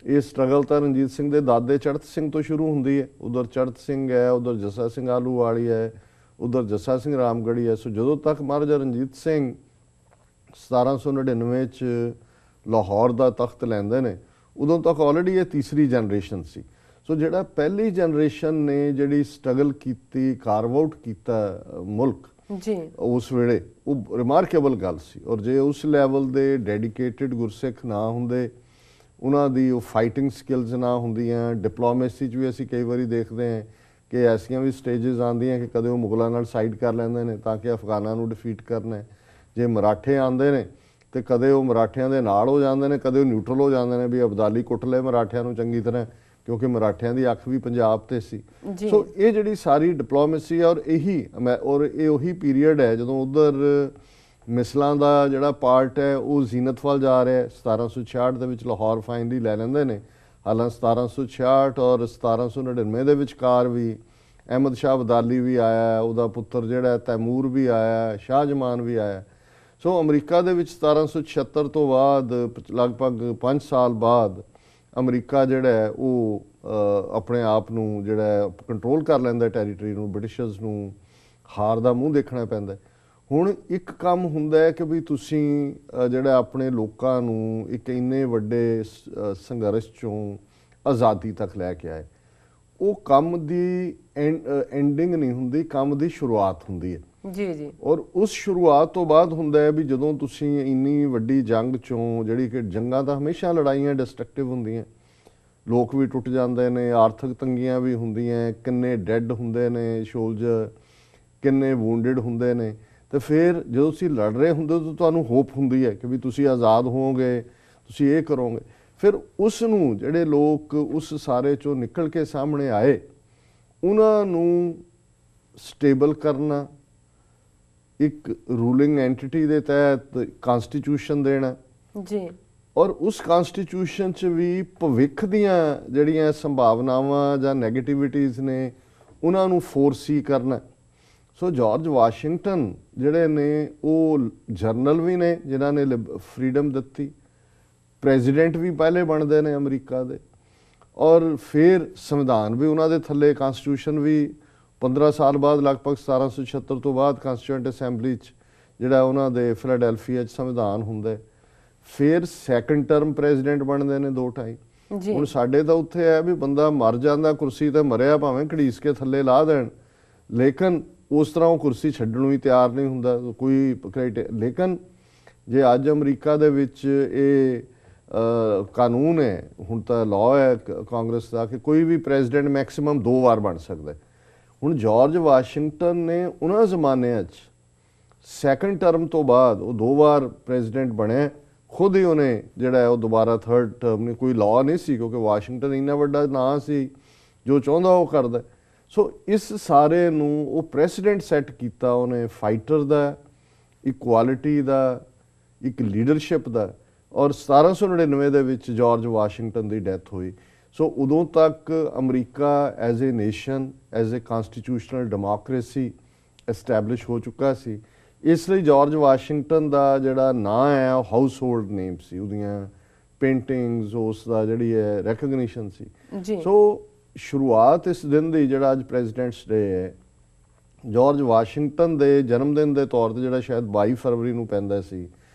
ਇਹ ਸਟਰਗਲ ਤਾਂ ਰਣਜੀਤ ਸਿੰਘ ਦੇ ਦਾਦੇ ਚੜ੍ਹਤ ਸਿੰਘ ਤੋਂ ਸ਼ੁਰੂ ਹੁੰਦੀ ਹੈ। ਉਧਰ ਚੜ੍ਹਤ ਸਿੰਘ ਹੈ, ਉਧਰ ਜੱਸਾ ਸਿੰਘ ਆਹਲੂਵਾਲੀਆ ਹੈ, ਉਧਰ ਜੱਸਾ ਸਿੰਘ ਰਾਮਗੜ੍ਹੀ ਹੈ। ਸੋ ਜਦੋਂ ਤੱਕ ਮਹਾਰਾਜਾ ਰਣਜੀਤ ਸਿੰਘ 1799 'ਚ ਲਾਹੌਰ ਦਾ ਤਖਤ ਲੈਂਦੇ ਨੇ, ਉਦੋਂ ਤੱਕ ਆਲਰੇਡੀ ਇਹ ਤੀਸਰੀ ਜਨਰੇਸ਼ਨ ਸੀ। ਸੋ ਜਿਹੜਾ ਪਹਿਲੀ ਜਨਰੇਸ਼ਨ ਨੇ ਜਿਹੜੀ ਸਟਰਗਲ ਕੀਤੀ, ਕਾਰਵ ਆਊਟ ਕੀਤਾ ਮੁਲਕ ਜੀ, ਉਸ ਵੇਲੇ ਉਹ ਰਿਮਾਰਕੇਬਲ ਗੱਲ ਸੀ। ਔਰ ਜੇ ਉਸ ਲੈਵਲ ਦੇ ਡੈਡੀਕੇਟਿਡ ਗੁਰਸਿੱਖ ਨਾ ਹੁੰਦੇ, ਉਹਨਾਂ ਦੀ ਉਹ ਫਾਈਟਿੰਗ ਸਕਿੱਲਸ ਨਾ ਹੁੰਦੀਆਂ, ਡਿਪਲੋਮੇਸੀ 'ਚ ਵੀ ਅਸੀਂ ਕਈ ਵਾਰੀ ਦੇਖਦੇ ਹਾਂ ਕਿ ਐਸੀਆਂ ਵੀ ਸਟੇਜਸ ਆਉਂਦੀਆਂ ਕਿ ਕਦੇ ਉਹ ਮੁਗਲਾਂ ਨਾਲ ਸਾਈਡ ਕਰ ਲੈਂਦੇ ਨੇ ਤਾਂ ਕਿ ਅਫਗਾਨਾਂ ਨੂੰ ਡਿਫੀਟ ਕਰਨਾ। ਜੇ ਮਰਾਠੇ ਆਉਂਦੇ ਨੇ ਤੇ ਕਦੇ ਉਹ ਮਰਾਠਿਆਂ ਦੇ ਨਾਲ ਹੋ ਜਾਂਦੇ ਨੇ, ਕਦੇ ਉਹ ਨਿਊਟਰਲ ਹੋ ਜਾਂਦੇ ਨੇ ਵੀ ਅਬਦਾਲੀ ਕੁੱਟ ਲਏ ਮਰਾਠਿਆਂ ਨੂੰ ਚੰਗੀ ਤਰ੍ਹਾਂ, ਕਿਉਂਕਿ ਮਰਾਠਿਆਂ ਦੀ ਅੱਖ ਵੀ ਪੰਜਾਬ ਤੇ ਸੀ। ਸੋ ਇਹ ਜਿਹੜੀ ਸਾਰੀ ਡਿਪਲੋਮੇਸੀ ਔਰ ਇਹ ਉਹੀ ਪੀਰੀਅਡ ਹੈ ਜਦੋਂ ਉਧਰ ਮਿਸਲਾਂ ਦਾ ਜਿਹੜਾ ਪਾਰਟ ਹੈ ਉਹ ਜ਼ੀਨਤ ਵੱਲ ਜਾ ਰਿਹਾ। 1766 ਦੇ ਵਿੱਚ ਲਾਹੌਰ ਫਾਈਨਲੀ ਲੈ ਲੈਂਦੇ ਨੇ। ਹਾਲਾਂਕਿ 1766 ਔਰ 1799 ਦੇ ਵਿਚਕਾਰ ਵੀ ਅਹਿਮਦ ਸ਼ਾਹ ਅਬਦਾਲੀ ਵੀ ਆਇਆ, ਉਹਦਾ ਪੁੱਤਰ ਜਿਹੜਾ ਤੈਮੂਰ ਵੀ ਆਇਆ, ਸ਼ਾਹਜਮਾਨ ਵੀ ਆਇਆ। ਸੋ ਅਮਰੀਕਾ ਦੇ ਵਿੱਚ 1776 ਤੋਂ ਬਾਅਦ ਲਗਭਗ 5 ਸਾਲ ਬਾਅਦ ਅਮਰੀਕਾ ਜਿਹੜਾ ਉਹ ਆਪਣੇ ਆਪ ਨੂੰ ਜਿਹੜਾ ਕੰਟਰੋਲ ਕਰ ਲੈਂਦਾ ਟੈਰੀਟਰੀ ਨੂੰ। ਬ੍ਰਿਟਿਸ਼ਰਸ ਨੂੰ ਹਾਰ ਦਾ ਮੂੰਹ ਦੇਖਣਾ ਪੈਂਦਾ। ਹੁਣ ਇੱਕ ਕੰਮ ਹੁੰਦਾ ਹੈ ਕਿ ਵੀ ਤੁਸੀਂ ਜਿਹੜਾ ਆਪਣੇ ਲੋਕਾਂ ਨੂੰ ਇੱਕ ਇੰਨੇ ਵੱਡੇ ਸੰਘਰਸ਼ ਚੋਂ ਆਜ਼ਾਦੀ ਤੱਕ ਲੈ ਕੇ ਆਏ, ਉਹ ਕੰਮ ਦੀ ਐਂਡਿੰਗ ਨਹੀਂ ਹੁੰਦੀ, ਕੰਮ ਦੀ ਸ਼ੁਰੂਆਤ ਹੁੰਦੀ ਹੈ।
ਜੀ ਜੀ।
ਔਰ ਉਸ ਸ਼ੁਰੂਆਤ ਤੋਂ ਬਾਅਦ ਹੁੰਦਾ ਹੈ ਵੀ ਜਦੋਂ ਤੁਸੀਂ ਇੰਨੀ ਵੱਡੀ ਜੰਗ ਚੋਂ, ਜਿਹੜੀ ਕਿ ਜੰਗਾਂ ਤਾਂ ਹਮੇਸ਼ਾ ਲੜਾਈਆਂ ਡਿਸਟਰਕਟਿਵ ਹੁੰਦੀਆਂ, ਲੋਕ ਵੀ ਟੁੱਟ ਜਾਂਦੇ ਨੇ, ਆਰਥਿਕ ਤੰਗੀਆਂ ਵੀ ਹੁੰਦੀਆਂ, ਕਿੰਨੇ ਡੈੱਡ ਹੁੰਦੇ ਨੇ ਸੋਲਜਰ, ਕਿੰਨੇ ਵੂਨਡਡ ਹੁੰਦੇ ਨੇ, ਤੇ ਫਿਰ ਜਦੋਂ ਤੁਸੀਂ ਲੜ ਰਹੇ ਹੁੰਦੇ ਤਾਂ ਤੁਹਾਨੂੰ ਹੋਪ ਹੁੰਦੀ ਹੈ ਕਿ ਵੀ ਤੁਸੀਂ ਆਜ਼ਾਦ ਹੋਵੋਗੇ, ਤੁਸੀਂ ਇਹ ਕਰੋਗੇ। ਫਿਰ ਉਸ ਨੂੰ ਜਿਹੜੇ ਲੋਕ ਉਸ ਸਾਰੇ ਚੋਂ ਨਿਕਲ ਕੇ ਸਾਹਮਣੇ ਆਏ, ਉਹਨਾਂ ਨੂੰ ਸਟੇਬਲ ਕਰਨਾ, ਇੱਕ ਰੂਲਿੰਗ ਐਂਟੀਟੀ ਦੇ ਤਹਿਤ ਕਨਸਟੀਟਿਊਸ਼ਨ ਦੇਣਾ
ਜੀ,
ਔਰ ਉਸ ਕਨਸਟੀਟਿਊਸ਼ਨ 'ਚ ਵੀ ਭਵਿੱਖ ਦੀਆਂ ਜਿਹੜੀਆਂ ਸੰਭਾਵਨਾਵਾਂ ਜਾਂ ਨੈਗੇਟਿਵਿਟੀਜ਼ ਨੇ ਉਹਨਾਂ ਨੂੰ ਫੋਰਸੀ ਕਰਨਾ। ਸੋ ਜਾਰਜ ਵਾਸ਼ਿੰਗਟਨ ਜਿਹੜੇ ਨੇ ਉਹ ਜਰਨਲ ਵੀ ਨੇ ਜਿਨ੍ਹਾਂ ਨੇ ਫਰੀडम ਦਿੱਤੀ, ਪ੍ਰੈਜ਼ੀਡੈਂਟ ਵੀ ਪਹਿਲੇ ਬਣਦੇ ਨੇ ਅਮਰੀਕਾ ਦੇ, ਔਰ ਫਿਰ ਸੰਵਿਧਾਨ ਵੀ ਉਹਨਾਂ ਦੇ ਥੱਲੇ, ਕਨਸਟੀਟਿਊਸ਼ਨ ਵੀ 15 ਸਾਲ ਬਾਅਦ, ਲਗਭਗ 1776 ਤੋਂ ਬਾਅਦ ਕਨਸਟੀਟਿਊਐਂਟ ਅਸੈਂਬਲੀ 'ਚ ਜਿਹੜਾ ਉਹਨਾਂ ਦੇ ਫਿਲਾਡੈਲਫੀਆ 'ਚ ਸੰਵਿਧਾਨ ਹੁੰਦਾ, ਫਿਰ ਸੈਕੰਡ ਟਰਮ ਪ੍ਰੈਜ਼ੀਡੈਂਟ ਬਣਦੇ ਨੇ 2-2.5। ਹੁਣ ਸਾਡੇ ਤਾਂ ਉੱਥੇ ਹੈ ਵੀ ਬੰਦਾ ਮਰ ਜਾਂਦਾ ਕੁਰਸੀ ਤੇ, ਮਰਿਆ ਭਾਵੇਂ ਘੜੀਸ ਕੇ ਥੱਲੇ ਲਾ ਦੇਣ, ਲੇਕਿਨ ਉਸ ਤਰ੍ਹਾਂ ਉਹ ਕੁਰਸੀ ਛੱਡਣ ਨੂੰ ਹੀ ਤਿਆਰ ਨਹੀਂ ਹੁੰਦਾ ਕੋਈ ਲੇਕਿਨ ਜੇ ਅੱਜ ਅਮਰੀਕਾ ਦੇ ਵਿੱਚ ਇਹ ਕਾਨੂੰਨ ਹੈ, ਹੁਣ ਤਾਂ ਲਾਅ ਹੈ ਕਾਂਗਰਸ ਦਾ, ਕਿ ਕੋਈ ਵੀ ਪ੍ਰੈਜ਼ੀਡੈਂਟ ਮੈਕਸਿਮਮ 2 ਵਾਰ ਬਣ ਸਕਦਾ। ਹੁਣ ਜਾਰਜ ਵਾਸ਼ਿੰਗਟਨ ਨੇ ਉਹਨਾਂ ਜ਼ਮਾਨਿਆਂ 'ਚ ਸੈਕੰਡ ਟਰਮ ਤੋਂ ਬਾਅਦ ਉਹ 2 ਵਾਰ ਪ੍ਰੈਜ਼ੀਡੈਂਟ ਬਣਿਆ, ਖੁਦ ਹੀ ਉਹਨੇ ਜਿਹੜਾ ਉਹ ਦੁਬਾਰਾ ਥਰਡ ਟਰਮ ਨੇ, ਕੋਈ ਲਾਅ ਨਹੀਂ ਸੀ ਕਿਉਂਕਿ ਵਾਸ਼ਿੰਗਟਨ ਇੰਨਾ ਵੱਡਾ ਨਾਂ ਸੀ, ਜੋ ਚਾਹੁੰਦਾ ਉਹ ਕਰਦਾ। ਸੋ ਇਸ ਸਾਰੇ ਨੂੰ ਉਹ ਪ੍ਰੈਸੀਡੈਂਟ ਸੈੱਟ ਕੀਤਾ ਉਹਨੇ, ਫਾਈਟਰ ਦਾ, ਇਕੁਆਲਿਟੀ ਦਾ, ਇੱਕ ਲੀਡਰਸ਼ਿਪ ਦਾ। ਔਰ 1799 ਦੇ ਵਿੱਚ ਜਾਰਜ ਵਾਸ਼ਿੰਗਟਨ ਦੀ ਡੈਥ ਹੋਈ। ਸੋ ਉਦੋਂ ਤੱਕ America as a nation, as a constitutional democracy establish ਹੋ ਚੁੱਕਾ ਸੀ। ਇਸ ਲਈ ਜਾਰਜ ਵਾਸ਼ਿੰਗਟਨ ਦਾ ਜਿਹੜਾ ਨਾਂ ਹੈ ਉਹ ਹਾਊਸ ਹੋਲਡ ਨੇਮ ਸੀ, ਉਹਦੀਆਂ ਪੇਂਟਿੰਗਸ, ਉਸ ਦਾ ਜਿਹੜੀ ਹੈ ਰੈਕਗਨੀਸ਼ਨ ਸੀ। ਸੋ ਸ਼ੁਰੂਆਤ ਇਸ ਦਿਨ ਦੀ, ਜਿਹੜਾ ਅੱਜ ਪ੍ਰੈਜ਼ੀਡੈਂਟਸ ਡੇ ਹੈ, ਜਾਰਜ ਵਾਸ਼ਿੰਗਟਨ ਦੇ ਜਨਮ ਦਿਨ ਦੇ ਤੌਰ ਤੇ, ਜਿਹੜਾ ਸ਼ਾਇਦ 22 ਫਰਵਰੀ ਨੂੰ ਪੈਂਦਾ ਸੀ,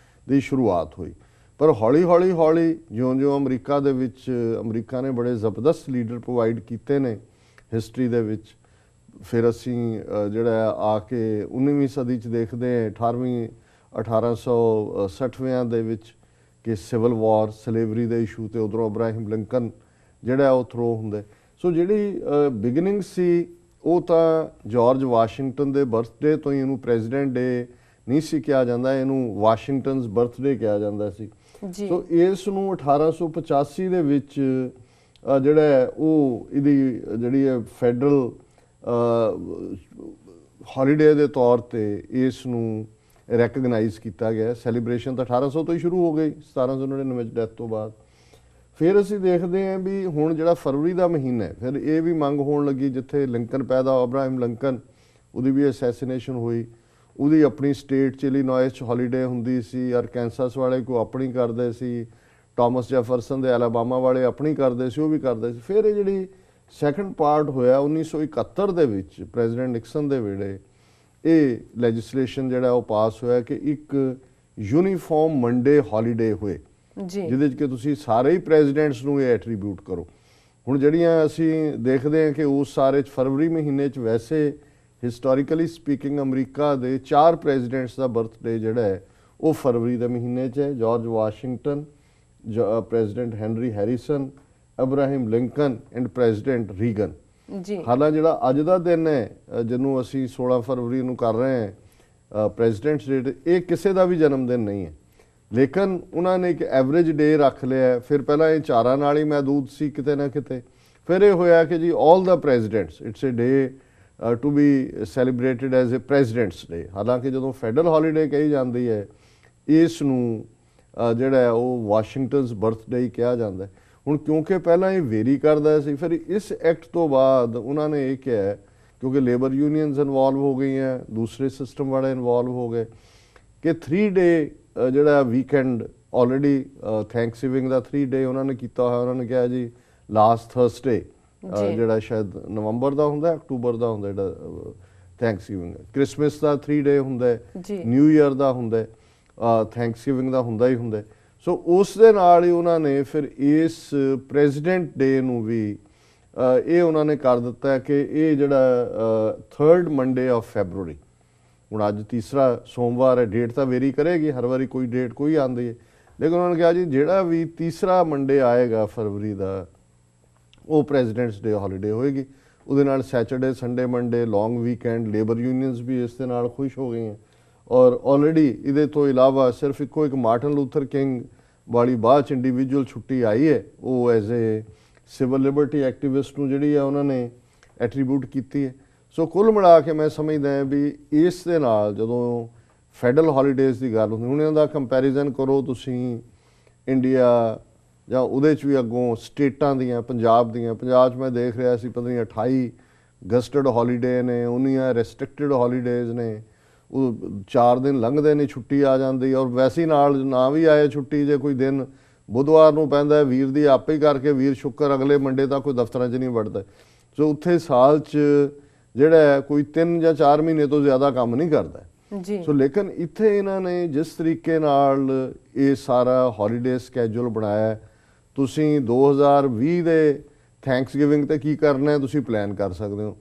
ਦੀ ਸ਼ੁਰੂਆਤ ਹੋਈ। ਪਰ ਹੌਲੀ ਹੌਲੀ ਜਿਉਂ-ਜਿਉਂ ਅਮਰੀਕਾ ਦੇ ਵਿੱਚ, ਅਮਰੀਕਾ ਨੇ ਬੜੇ ਜ਼ਬਰਦਸਤ ਲੀਡਰ ਪ੍ਰੋਵਾਈਡ ਕੀਤੇ ਨੇ ਹਿਸਟਰੀ ਦੇ ਵਿੱਚ। ਫਿਰ ਅਸੀਂ ਜਿਹੜਾ ਆ ਕੇ 19ਵੀਂ ਸਦੀ 'ਚ ਦੇਖਦੇ ਹਾਂ, 1860ਵਿਆਂ ਦੇ ਵਿੱਚ ਕਿ ਸਿਵਲ ਵਾਰ, ਸਲੇਵਰੀ ਦੇ ਇਸ਼ੂ ਤੇ ਉਧਰੋਂ ਅਬਰਾਹਿਮ ਲਿੰਕਨ ਜਿਹੜਾ ਉਹ ਥਰੋ ਹੁੰਦੇ। ਸੋ ਜਿਹੜੀ ਬਿਗਨਿੰਗ ਸੀ ਉਹ ਤਾਂ ਜਾਰਜ ਵਾਸ਼ਿੰਗਟਨ ਦੇ ਬਰਥਡੇ ਤੋਂ ਹੀ, ਇਹਨੂੰ ਪ੍ਰੈਜ਼ੀਡੈਂਟ ਡੇ ਨਹੀਂ ਸੀ ਕਿਹਾ ਜਾਂਦਾ, ਇਹਨੂੰ ਵਾਸ਼ਿੰਗਟਨਸ ਬਰਥਡੇ ਕਿਹਾ ਜਾਂਦਾ ਸੀ। ਸੋ ਇਸ ਨੂੰ 1885 ਦੇ ਵਿੱਚ ਜਿਹੜਾ ਉਹ ਇਹਦੀ ਜਿਹੜੀ ਹੈ ਫੈਡਰਲ ਹੌਲੀਡੇ ਦੇ ਤੌਰ ਤੇ ਇਸ ਨੂੰ ਰੈਕਗਨਾਈਜ਼ ਕੀਤਾ ਗਿਆ। ਸੈਲੀਬ੍ਰੇਸ਼ਨ ਤਾਂ 1800 ਤੋਂ ਹੀ ਸ਼ੁਰੂ ਹੋ ਗਈ, 1799 ਵਿੱਚ ਡੈਥ ਤੋਂ ਬਾਅਦ। ਫਿਰ ਅਸੀਂ ਦੇਖਦੇ ਹਾਂ ਵੀ ਹੁਣ ਜਿਹੜਾ ਫਰਵਰੀ ਦਾ ਮਹੀਨਾ ਹੈ, ਫਿਰ ਇਹ ਵੀ ਮੰਗ ਹੋਣ ਲੱਗੀ, ਜਿੱਥੇ ਲਿੰਕਨ ਪੈਦਾ, ਅਬਰਾਹਿਮ ਲਿੰਕਨ, ਉਹਦੀ ਵੀ ਅਸੈਸੀਨੇਸ਼ਨ ਹੋਈ, ਉਹਦੀ ਆਪਣੀ ਸਟੇਟ 'ਚ, ਇਲੀਨੋਇਸ 'ਚ ਹੌਲੀਡੇ ਹੁੰਦੀ ਸੀ, ਅਰਕੈਂਸਸ ਵਾਲੇ ਕੋ ਆਪਣੀ ਕਰਦੇ ਸੀ, ਥਾਮਸ ਜੈਫਰਸਨ ਦੇ ਐਲਾਬਾਮਾ ਵਾਲੇ ਆਪਣੀ ਕਰਦੇ ਸੀ, ਉਹ ਵੀ ਕਰਦੇ ਸੀ। ਫਿਰ ਇਹ ਜਿਹੜੀ ਸੈਕੰਡ ਪਾਰਟ ਹੋਇਆ 1971 ਦੇ ਵਿੱਚ, ਪ੍ਰੈਜ਼ੀਡੈਂਟ ਨਿਕਸਨ ਦੇ ਵੇਲੇ ਇਹ ਲੈਜਿਸਲੇਸ਼ਨ ਜਿਹੜਾ ਉਹ ਪਾਸ ਹੋਇਆ ਕਿ ਇੱਕ ਯੂਨੀਫਾਰਮ ਮੰਡੇ ਹੌਲੀਡੇ ਹੋਏ, ਜਿਹਦੇ 'ਚ ਕਿ ਤੁਸੀਂ ਸਾਰੇ ਹੀ ਪ੍ਰੈਜ਼ੀਡੈਂਟਸ ਨੂੰ ਇਹ ਐਟਰੀਬਿਊਟ ਕਰੋ। ਹੁਣ ਜਿਹੜੀਆਂ ਅਸੀਂ ਦੇਖਦੇ ਹਾਂ ਕਿ ਉਸ ਸਾਰੇ 'ਚ ਫਰਵਰੀ ਮਹੀਨੇ 'ਚ ਵੈਸੇ ਹਿਸਟੋਰੀਕਲੀ ਸਪੀਕਿੰਗ ਅਮਰੀਕਾ ਦੇ 4 ਪ੍ਰੈਜ਼ੀਡੈਂਟਸ ਦਾ ਬਰਥਡੇ ਜਿਹੜਾ ਹੈ ਉਹ ਫਰਵਰੀ ਦੇ ਮਹੀਨੇ 'ਚ ਹੈ। George Washington, President Henry Harrison, Abraham Lincoln and President Reagan. ਹਾਲਾਂਕਿ ਜਿਹੜਾ ਅੱਜ ਦਾ ਦਿਨ ਹੈ, ਜਿਹਨੂੰ ਅਸੀਂ 16 ਫਰਵਰੀ ਨੂੰ ਕਰ ਰਹੇ ਹਾਂ ਪ੍ਰੈਜ਼ੀਡੈਂਟਸ ਡੇ, ਇਹ ਕਿਸੇ ਦਾ ਵੀ ਜਨਮ ਦਿਨ ਨਹੀਂ ਹੈ, ਲੇਕਿਨ ਉਹਨਾਂ ਨੇ ਇੱਕ ਐਵਰੇਜ ਡੇ ਰੱਖ ਲਿਆ। ਫਿਰ ਪਹਿਲਾਂ ਇਹ 4 ਨਾਲ ਹੀ ਮਹਿਦੂਦ ਸੀ ਕਿਤੇ ਨਾ ਕਿਤੇ, ਫਿਰ ਇਹ ਹੋਇਆ ਕਿ ਜੀ all the presidents, it's a day to be celebrated as a Presidents Day. ਹਾਲਾਂਕਿ ਜਦੋਂ ਫੈਡਰਲ ਹੌਲੀਡੇ ਕਹੀ ਜਾਂਦੀ ਹੈ, ਇਸ ਨੂੰ ਜਿਹੜਾ ਉਹ ਵਾਸ਼ਿੰਗਟਨਸ ਬਰਥਡੇ ਹੀ ਕਿਹਾ ਜਾਂਦਾ। ਹੁਣ ਕਿਉਂਕਿ ਪਹਿਲਾਂ ਇਹ ਵੇਰੀ ਕਰਦਾ ਸੀ, ਫਿਰ ਇਸ ਐਕਟ ਤੋਂ ਬਾਅਦ ਉਹਨਾਂ ਨੇ ਇਹ ਕਿਹਾ, ਕਿਉਂਕਿ ਲੇਬਰ ਯੂਨੀਅਨਸ ਇਨਵੋਲਵ ਹੋ ਗਈਆਂ, ਦੂਸਰੇ ਸਿਸਟਮ ਵਾਲੇ ਇਨਵੋਲਵ ਹੋ ਗਏ, ਕਿ 3 ਡੇ ਜਿਹੜਾ ਵੀਕਐਂਡ ਆਲਰੇਡੀ ਥੈਂਕਸਗਿਵਿੰਗ ਦਾ 3 ਡੇ ਉਹਨਾਂ ਨੇ ਕੀਤਾ ਹੋਇਆ। ਉਹਨਾਂ ਨੇ ਕਿਹਾ ਜੀ ਲਾਸਟ ਥਰਸਡੇ, ਜਿਹੜਾ ਸ਼ਾਇਦ ਨਵੰਬਰ ਦਾ ਹੁੰਦਾ, ਅਕਤੂਬਰ ਦਾ ਹੁੰਦਾ, ਜਿਹੜਾ ਥੈਂਕਸਗਿਵਿੰਗ ਕ੍ਰਿਸਮਸ ਦਾ 3 ਡੇ ਹੁੰਦਾ ਹੈ,
ਜੀ
ਨਿਊ ਈਅਰ ਦਾ ਹੁੰਦਾ ਹੈ, ਥੈਂਕਸਗਿਵਿੰਗ ਦਾ ਹੁੰਦਾ ਹੀ ਹੁੰਦਾ ਹੈ। ਸੋ ਉਸ ਦੇ ਨਾਲ ਹੀ ਉਹਨਾਂ ਨੇ ਫਿਰ ਇਸ ਪ੍ਰੈਜ਼ੀਡੈਂਟ ਡੇ ਨੂੰ ਵੀ ਇਹ ਉਹਨਾਂ ਨੇ ਕਰ ਦਿੱਤਾ ਕਿ ਇਹ ਜਿਹੜਾ 3rd ਮੰਡੇ ਆਫ ਫੈਬਰੂਰੀ, ਹੁਣ ਅੱਜ ਤੀਸਰਾ ਸੋਮਵਾਰ ਹੈ, ਡੇਟ ਤਾਂ ਵੇਰੀ ਕਰੇਗੀ, ਹਰ ਵਾਰੀ ਕੋਈ ਡੇਟ ਕੋਈ ਆਉਂਦੀ ਹੈ, ਲੇਕਿਨ ਉਹਨਾਂ ਨੇ ਕਿਹਾ ਜੀ ਜਿਹੜਾ ਵੀ ਤੀਸਰਾ ਮੰਡੇ ਆਏਗਾ ਫਰਵਰੀ ਦਾ ਉਹ ਪ੍ਰੈਜ਼ੀਡੈਂਟਸ ਡੇ ਹੌਲੀਡੇ ਹੋਏਗੀ। ਉਹਦੇ ਨਾਲ ਸੈਚਰਡੇ ਸੰਡੇ ਮੰਡੇ ਲੌਂਗ ਵੀਕਐਂਡ, ਲੇਬਰ ਯੂਨੀਅਨਸ ਵੀ ਇਸ ਦੇ ਨਾਲ ਖੁਸ਼ ਹੋ ਗਈਆਂ। ਔਰ ਆਲਰੇਡੀ ਇਹਦੇ ਤੋਂ ਇਲਾਵਾ ਸਿਰਫ ਇੱਕੋ ਇੱਕ ਮਾਰਟਨ ਲੂਥਰ ਕਿੰਗ ਵਾਲੀ ਬਾਅਦ 'ਚ ਇੰਡੀਵਿਜੂਅਲ ਛੁੱਟੀ ਆਈ ਹੈ, ਉਹ as a civil Liberty activist ਨੂੰ ਜਿਹੜੀ ਆ ਉਹਨਾਂ ਨੇ ਐਟਰੀਬਿਊਟ ਕੀਤੀ ਹੈ। ਸੋ ਕੁੱਲ ਮਿਲਾ ਕੇ ਮੈਂ ਸਮਝਦਾ ਹਾਂ ਵੀ ਇਸ ਦੇ ਨਾਲ ਜਦੋਂ ਫੈਡਰਲ ਹੌਲੀਡੇਜ਼ ਦੀ ਗੱਲ ਹੁੰਦੀ, ਹੁਣ ਇਹਨਾਂ ਦਾ ਕੰਪੈਰੀਜ਼ਨ ਕਰੋ ਤੁਸੀਂ ਇੰਡੀਆ ਜਾਂ ਉਹਦੇ 'ਚ ਵੀ ਅੱਗੋਂ ਸਟੇਟਾਂ ਦੀਆਂ, ਪੰਜਾਬ 'ਚ ਮੈਂ ਦੇਖ ਰਿਹਾ ਸੀ ਪਤਾ ਨਹੀਂ 28 ਗਸਟਡ ਹੌਲੀਡੇ ਨੇ, 19 ਰੈਸਟ੍ਰਿਕਟਡ ਹੌਲੀਡੇਜ਼ ਨੇ। ਉਹ 4 ਦਿਨ ਲੰਘਦੇ ਨੇ, ਛੁੱਟੀ ਆ ਜਾਂਦੀ, ਔਰ ਵੈਸੇ ਨਾਲ ਨਾ ਵੀ ਆਏ ਛੁੱਟੀ, ਜੇ ਕੋਈ ਦਿਨ ਬੁੱਧਵਾਰ ਨੂੰ ਪੈਂਦਾ ਵੀਰ ਦੀ ਆਪੇ ਹੀ ਕਰਕੇ ਵੀਰ ਸ਼ੁੱਕਰ ਅਗਲੇ ਮੰਡੇ ਤੱਕ ਕੋਈ ਦਫ਼ਤਰਾਂ 'ਚ ਨਹੀਂ ਵੜਦਾ। ਸੋ ਉੱਥੇ ਸਾਲ 'ਚ ਜਿਹੜਾ ਕੋਈ 3 ਜਾਂ 4 ਮਹੀਨੇ ਤੋਂ ਜ਼ਿਆਦਾ ਕੰਮ ਨਹੀਂ ਕਰਦਾ
ਜੀ।
ਸੋ ਲੇਕਿਨ ਇੱਥੇ ਇਹਨਾਂ ਨੇ ਜਿਸ ਤਰੀਕੇ ਨਾਲ ਇਹ ਸਾਰਾ ਹੌਲੀਡੇ ਸਕੈਜੂਲ ਬਣਾਇਆ, ਤੁਸੀਂ 2020 ਦੇ ਥੈਂਕਸਗਿਵਿੰਗ ਤੇ ਕੀ ਕਰਨਾ ਹੈ ਤੁਸੀਂ ਪਲਾਨ ਕਰ ਸਕਦੇ ਹੋ।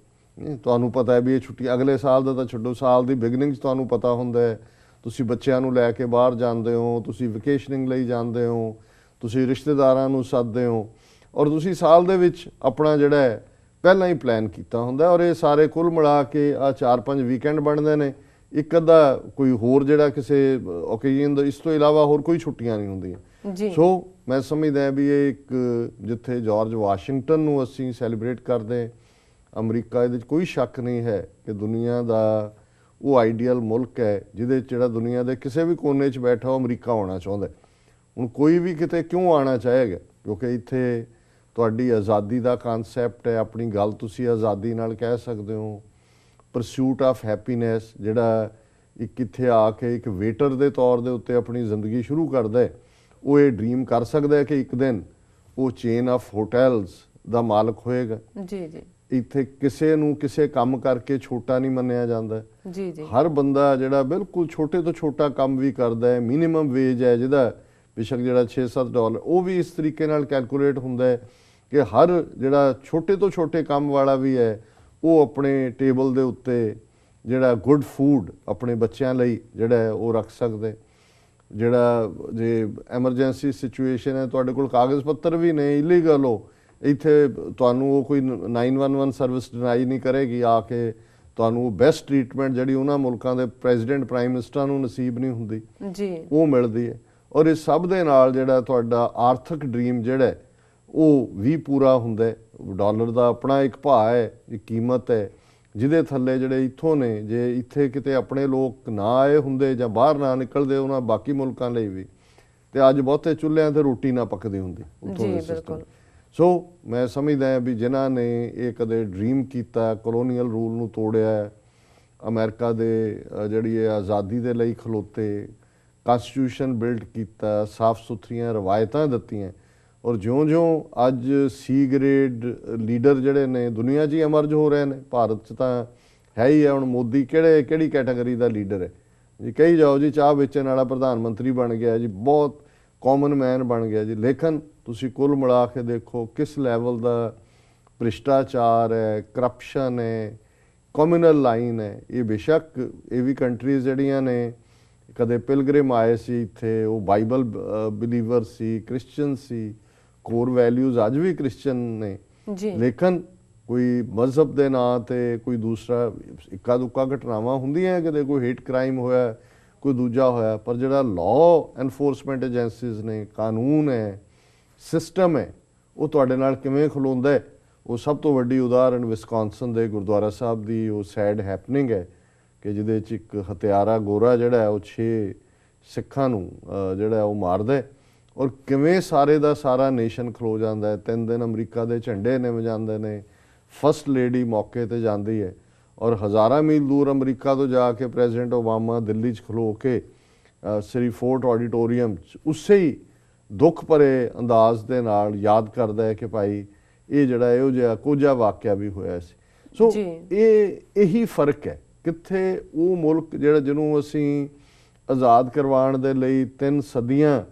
ਤੁਹਾਨੂੰ ਪਤਾ ਹੈ ਵੀ ਇਹ ਛੁੱਟੀ ਅਗਲੇ ਸਾਲ ਦਾ ਤਾਂ ਛੱਡੋ, ਸਾਲ ਦੀ ਬਿਗਨਿੰਗ 'ਚ ਤੁਹਾਨੂੰ ਪਤਾ ਹੁੰਦਾ ਹੈ, ਤੁਸੀਂ ਬੱਚਿਆਂ ਨੂੰ ਲੈ ਕੇ ਬਾਹਰ ਜਾਂਦੇ ਹੋ, ਤੁਸੀਂ ਵਕੇਸ਼ਨਿੰਗ ਲਈ ਜਾਂਦੇ ਹੋ, ਤੁਸੀਂ ਰਿਸ਼ਤੇਦਾਰਾਂ ਨੂੰ ਸੱਦਦੇ ਹੋ, ਔਰ ਤੁਸੀਂ ਸਾਲ ਦੇ ਵਿੱਚ ਆਪਣਾ ਜਿਹੜਾ ਹੈ ਪਹਿਲਾਂ ਹੀ ਪਲਾਨ ਕੀਤਾ ਹੁੰਦਾ। ਔਰ ਇਹ ਸਾਰੇ ਕੁੱਲ ਮਿਲਾ ਕੇ ਆ 4-5 ਵੀਕਐਂਡ ਬਣਦੇ ਨੇ, ਇੱਕ ਅੱਧਾ ਕੋਈ ਹੋਰ ਜਿਹੜਾ ਕਿਸੇ ਓਕੇਜ਼ਨ ਦਾ, ਇਸ ਤੋਂ ਇਲਾਵਾ ਹੋਰ ਕੋਈ ਛੁੱਟੀਆਂ ਨਹੀਂ ਹੁੰਦੀਆਂ
ਜੀ।
ਸੋ ਮੈਂ ਸਮਝਦਾ ਵੀ ਇਹ ਇੱਕ ਜਿੱਥੇ ਜਾਰਜ ਵਾਸ਼ਿੰਗਟਨ ਨੂੰ ਅਸੀਂ ਸੈਲੀਬ੍ਰੇਟ ਕਰਦੇ, ਅਮਰੀਕਾ ਇਹਦੇ 'ਚ ਕੋਈ ਸ਼ੱਕ ਨਹੀਂ ਹੈ ਕਿ ਦੁਨੀਆ ਦਾ ਉਹ ਆਈਡੀਅਲ ਮੁਲਕ ਹੈ ਜਿਹਦੇ 'ਚ ਜਿਹੜਾ ਦੁਨੀਆ ਦੇ ਕਿਸੇ ਵੀ ਕੋਨੇ 'ਚ ਬੈਠਾ ਉਹ ਅਮਰੀਕਾ ਆਉਣਾ ਚਾਹੁੰਦਾ। ਹੁਣ ਕੋਈ ਵੀ ਕਿਤੇ ਕਿਉਂ ਆਉਣਾ ਚਾਹੇਗਾ, ਕਿਉਂਕਿ ਇੱਥੇ ਤੁਹਾਡੀ ਆਜ਼ਾਦੀ ਦਾ ਕਨਸੈਪਟ ਹੈ, ਆਪਣੀ ਗੱਲ ਤੁਸੀਂ ਆਜ਼ਾਦੀ ਨਾਲ ਕਹਿ ਸਕਦੇ ਹੋ। ਪਰਸੂਟ ਆਫ ਹੈਪੀਨੈਸ, ਜਿਹੜਾ ਇੱਕ ਇੱਥੇ ਆ ਕੇ ਇੱਕ ਵੇਟਰ ਦੇ ਤੌਰ ਦੇ ਉੱਤੇ ਆਪਣੀ ਜ਼ਿੰਦਗੀ ਸ਼ੁਰੂ ਕਰਦਾ ਹੈ, ਉਹ ਇਹ ਡ੍ਰੀਮ ਕਰ ਸਕਦਾ ਹੈ ਕਿ ਇੱਕ ਦਿਨ ਉਹ ਚੇਨ ਆਫ ਹੋਟਲਸ ਦਾ ਮਾਲਕ ਹੋਏਗਾ।
ਜੀ ਜੀ।
ਇੱਥੇ ਕਿਸੇ ਨੂੰ ਕਿਸੇ ਕੰਮ ਕਰਕੇ ਛੋਟਾ ਨਹੀਂ ਮੰਨਿਆ ਜਾਂਦਾ
ਜੀ ਜੀ।
ਹਰ ਬੰਦਾ ਜਿਹੜਾ ਬਿਲਕੁਲ ਛੋਟੇ ਤੋਂ ਛੋਟਾ ਕੰਮ ਵੀ ਕਰਦਾ ਹੈ, ਮਿਨੀਮਮ ਵੇਜ ਹੈ ਜਿਹਦਾ ਬੇਸ਼ੱਕ ਜਿਹੜਾ $6-7 ਉਹ ਵੀ ਇਸ ਤਰੀਕੇ ਨਾਲ ਕੈਲਕੂਲੇਟ ਹੁੰਦਾ ਹੈ ਕਿ ਹਰ ਜਿਹੜਾ ਛੋਟੇ ਤੋਂ ਛੋਟੇ ਕੰਮ ਵਾਲਾ ਵੀ ਹੈ ਉਹ ਆਪਣੇ ਟੇਬਲ ਦੇ ਉੱਤੇ ਜਿਹੜਾ ਗੁੱਡ ਫੂਡ ਆਪਣੇ ਬੱਚਿਆਂ ਲਈ ਜਿਹੜਾ ਹੈ ਉਹ ਰੱਖ ਸਕਦੇ। ਜਿਹੜਾ ਜੇ ਐਮਰਜੈਂਸੀ ਸਿਚੁਏਸ਼ਨ ਹੈ, ਤੁਹਾਡੇ ਕੋਲ ਕਾਗਜ਼ ਪੱਤਰ ਵੀ ਨੇ, ਇਲੀਗਲ ਹੋ, ਇੱਥੇ ਤੁਹਾਨੂੰ ਉਹ ਕੋਈ 911 ਸਰਵਿਸ ਡਿਨਾਈ ਨਹੀਂ ਕਰੇਗੀ ਆ ਕੇ, ਤੁਹਾਨੂੰ ਬੈਸਟ ਟ੍ਰੀਟਮੈਂਟ ਜਿਹੜੀ ਉਹਨਾਂ ਮੁਲਕਾਂ ਦੇ ਪ੍ਰੈਜ਼ੀਡੈਂਟ ਪ੍ਰਾਈਮ ਮਿਨਿਸਟਰਾਂ ਨੂੰ ਨਸੀਬ ਨਹੀਂ ਹੁੰਦੀ
ਜੀ, ਉਹ
ਮਿਲਦੀ ਹੈ। ਔਰ ਇਸ ਸਭ ਦੇ ਨਾਲ ਜਿਹੜਾ ਤੁਹਾਡਾ ਆਰਥਿਕ ਡ੍ਰੀਮ ਜਿਹੜਾ ਉਹ ਵੀ ਪੂਰਾ ਹੁੰਦਾ ਹੈ। ਡਾਲਰ ਦਾ ਆਪਣਾ ਇੱਕ ਭਾਅ ਹੈ, ਇੱਕ ਕੀਮਤ ਹੈ ਜਿਹਦੇ ਥੱਲੇ ਜਿਹੜੇ ਇੱਥੋਂ ਨੇ, ਜੇ ਇੱਥੇ ਕਿਤੇ ਆਪਣੇ ਲੋਕ ਨਾ ਆਏ ਹੁੰਦੇ ਜਾਂ ਬਾਹਰ ਨਾ ਨਿਕਲਦੇ ਉਹਨਾਂ ਬਾਕੀ ਮੁਲਕਾਂ ਲਈ ਵੀ, ਤੇ ਅੱਜ ਬਹੁਤੇ ਚੁੱਲ੍ਹਿਆਂ ਤੇ ਰੋਟੀ ਨਾ ਪੱਕਦੀ ਹੁੰਦੀ ਉੱਥੋਂ ਦੇ ਸਿਸਟਮ। ਸੋ ਮੈਂ ਸਮਝਦਾ ਹਾਂ ਵੀ ਜਿਨ੍ਹਾਂ ਨੇ ਇਹ ਕਦੇ ਡ੍ਰੀਮ ਕੀਤਾ, ਕਲੋਨੀਅਲ ਰੂਲ ਨੂੰ ਤੋੜਿਆ, ਅਮਰੀਕਾ ਦੇ ਜਿਹੜੀ ਇਹ ਆਜ਼ਾਦੀ ਦੇ ਲਈ ਖਲੋਤੇ, ਕਨਸਟੀਟਿਊਸ਼ਨ ਬਿਲਡ ਕੀਤਾ, ਸਾਫ਼ ਸੁਥਰੀਆਂ ਰਵਾਇਤਾਂ ਦਿੱਤੀਆਂ, ਔਰ ਜਿਉਂ-ਜਿਉਂ ਅੱਜ ਸੀ ਗ੍ਰੇਡ ਲੀਡਰ ਜਿਹੜੇ ਨੇ ਦੁਨੀਆ 'ਚ ਹੀ ਐਮਰਜ ਹੋ ਰਹੇ ਨੇ, ਭਾਰਤ 'ਚ ਤਾਂ ਹੈ ਹੀ ਹੈ। ਹੁਣ ਮੋਦੀ ਕਿਹੜੀ ਕੈਟਾਗਰੀ ਦਾ ਲੀਡਰ ਹੈ ਜੀ, ਕਹੀ ਜਾਓ ਜੀ ਚਾਹ ਵੇਚਣ ਵਾਲਾ ਪ੍ਰਧਾਨ ਮੰਤਰੀ ਬਣ ਗਿਆ ਜੀ, ਬਹੁਤ ਕਾਮਨ ਮੈਨ ਬਣ ਗਿਆ ਜੀ, ਲੇਕਿਨ ਤੁਸੀਂ ਕੁੱਲ ਮਿਲਾ ਕੇ ਦੇਖੋ ਕਿਸ ਲੈਵਲ ਦਾ ਭ੍ਰਿਸ਼ਟਾਚਾਰ ਹੈ, ਕਰਪਸ਼ਨ ਹੈ, ਕਮਿਊਨਲ ਲਾਈਨ ਹੈ। ਇਹ ਬੇਸ਼ੱਕ ਇਹ ਵੀ ਕੰਟਰੀਜ਼ ਜਿਹੜੀਆਂ ਨੇ ਕਦੇ ਪਿਲਗ੍ਰਿਮ ਆਏ ਸੀ ਇੱਥੇ, ਉਹ ਬਾਈਬਲ ਬਿਲੀਵਰ ਸੀ, ਕ੍ਰਿਸਚਨ ਸੀ, ਕੋਰ ਵੈਲਿਊਜ਼ ਅੱਜ ਵੀ ਕ੍ਰਿਸਚਨ ਨੇ, ਲੇਕਿਨ ਕੋਈ ਮਜ਼ਹਬ ਦੇ ਨਾਂ ਤੇ ਕੋਈ ਦੂਸਰਾ ਇੱਕਾ ਦੁੱਕਾ ਘਟਨਾਵਾਂ ਹੁੰਦੀਆਂ, ਕਦੇ ਕੋਈ ਹੇਟ ਕ੍ਰਾਈਮ ਹੋਇਆ, ਕੋਈ ਦੂਜਾ ਹੋਇਆ, ਪਰ ਜਿਹੜਾ ਲਾਅ ਐਨਫੋਰਸਮੈਂਟ ਏਜੰਸੀਜ਼ ਨੇ, ਕਾਨੂੰਨ ਹੈ, ਸਿਸਟਮ ਹੈ, ਉਹ ਤੁਹਾਡੇ ਨਾਲ ਕਿਵੇਂ ਖਲੋਂਦਾ ਹੈ। ਉਹ ਸਭ ਤੋਂ ਵੱਡੀ ਉਦਾਹਰਣ ਵਿਸਕੌਨਸਨ ਦੇ ਗੁਰਦੁਆਰਾ ਸਾਹਿਬ ਦੀ ਉਹ ਸੈਡ ਹੈਪਨਿੰਗ ਹੈ ਕਿ ਜਿਹਦੇ 'ਚ ਇੱਕ ਹਥਿਆਰਾ ਗੋਰਾ ਜਿਹੜਾ ਉਹ 6 ਸਿੱਖਾਂ ਨੂੰ ਜਿਹੜਾ ਉਹ ਮਾਰਦਾ ਹੈ, ਔਰ ਕਿਵੇਂ ਸਾਰੇ ਦਾ ਸਾਰਾ ਨੇਸ਼ਨ ਖਲੋ ਜਾਂਦਾ ਹੈ। 3 ਦਿਨ ਅਮਰੀਕਾ ਦੇ ਝੰਡੇ ਨਿਮ ਜਾਂਦੇ ਨੇ, ਫਸਟ ਲੇਡੀ ਮੌਕੇ ਤੇ ਜਾਂਦੀ ਹੈ, ਔਰ ਹਜ਼ਾਰਾਂ ਮੀਲ ਦੂਰ ਅਮਰੀਕਾ ਤੋਂ ਜਾ ਕੇ ਪ੍ਰੈਜ਼ੀਡੈਂਟ ਓਬਾਮਾ ਦਿੱਲੀ 'ਚ ਖਲੋ ਕੇ ਸ੍ਰੀ ਫੋਰਟ ਆਡੀਟੋਰੀਅਮ 'ਚ ਉਸੇ ਹੀ ਦੁੱਖ ਭਰੇ ਅੰਦਾਜ਼ ਦੇ ਨਾਲ ਯਾਦ ਕਰਦਾ ਹੈ ਕਿ ਭਾਈ ਇਹ ਜਿਹੜਾ ਇਹੋ ਜਿਹਾ ਕੋਝਾ ਵਾਕਿਆ ਵੀ ਹੋਇਆ ਸੀ। ਸੋ ਇਹੀ ਫਰਕ ਹੈ ਕਿੱਥੇ ਉਹ ਮੁਲਕ ਜਿਹੜਾ ਜਿਹਨੂੰ ਅਸੀਂ ਆਜ਼ਾਦ ਕਰਵਾਉਣ ਦੇ ਲਈ 3 ਸਦੀਆਂ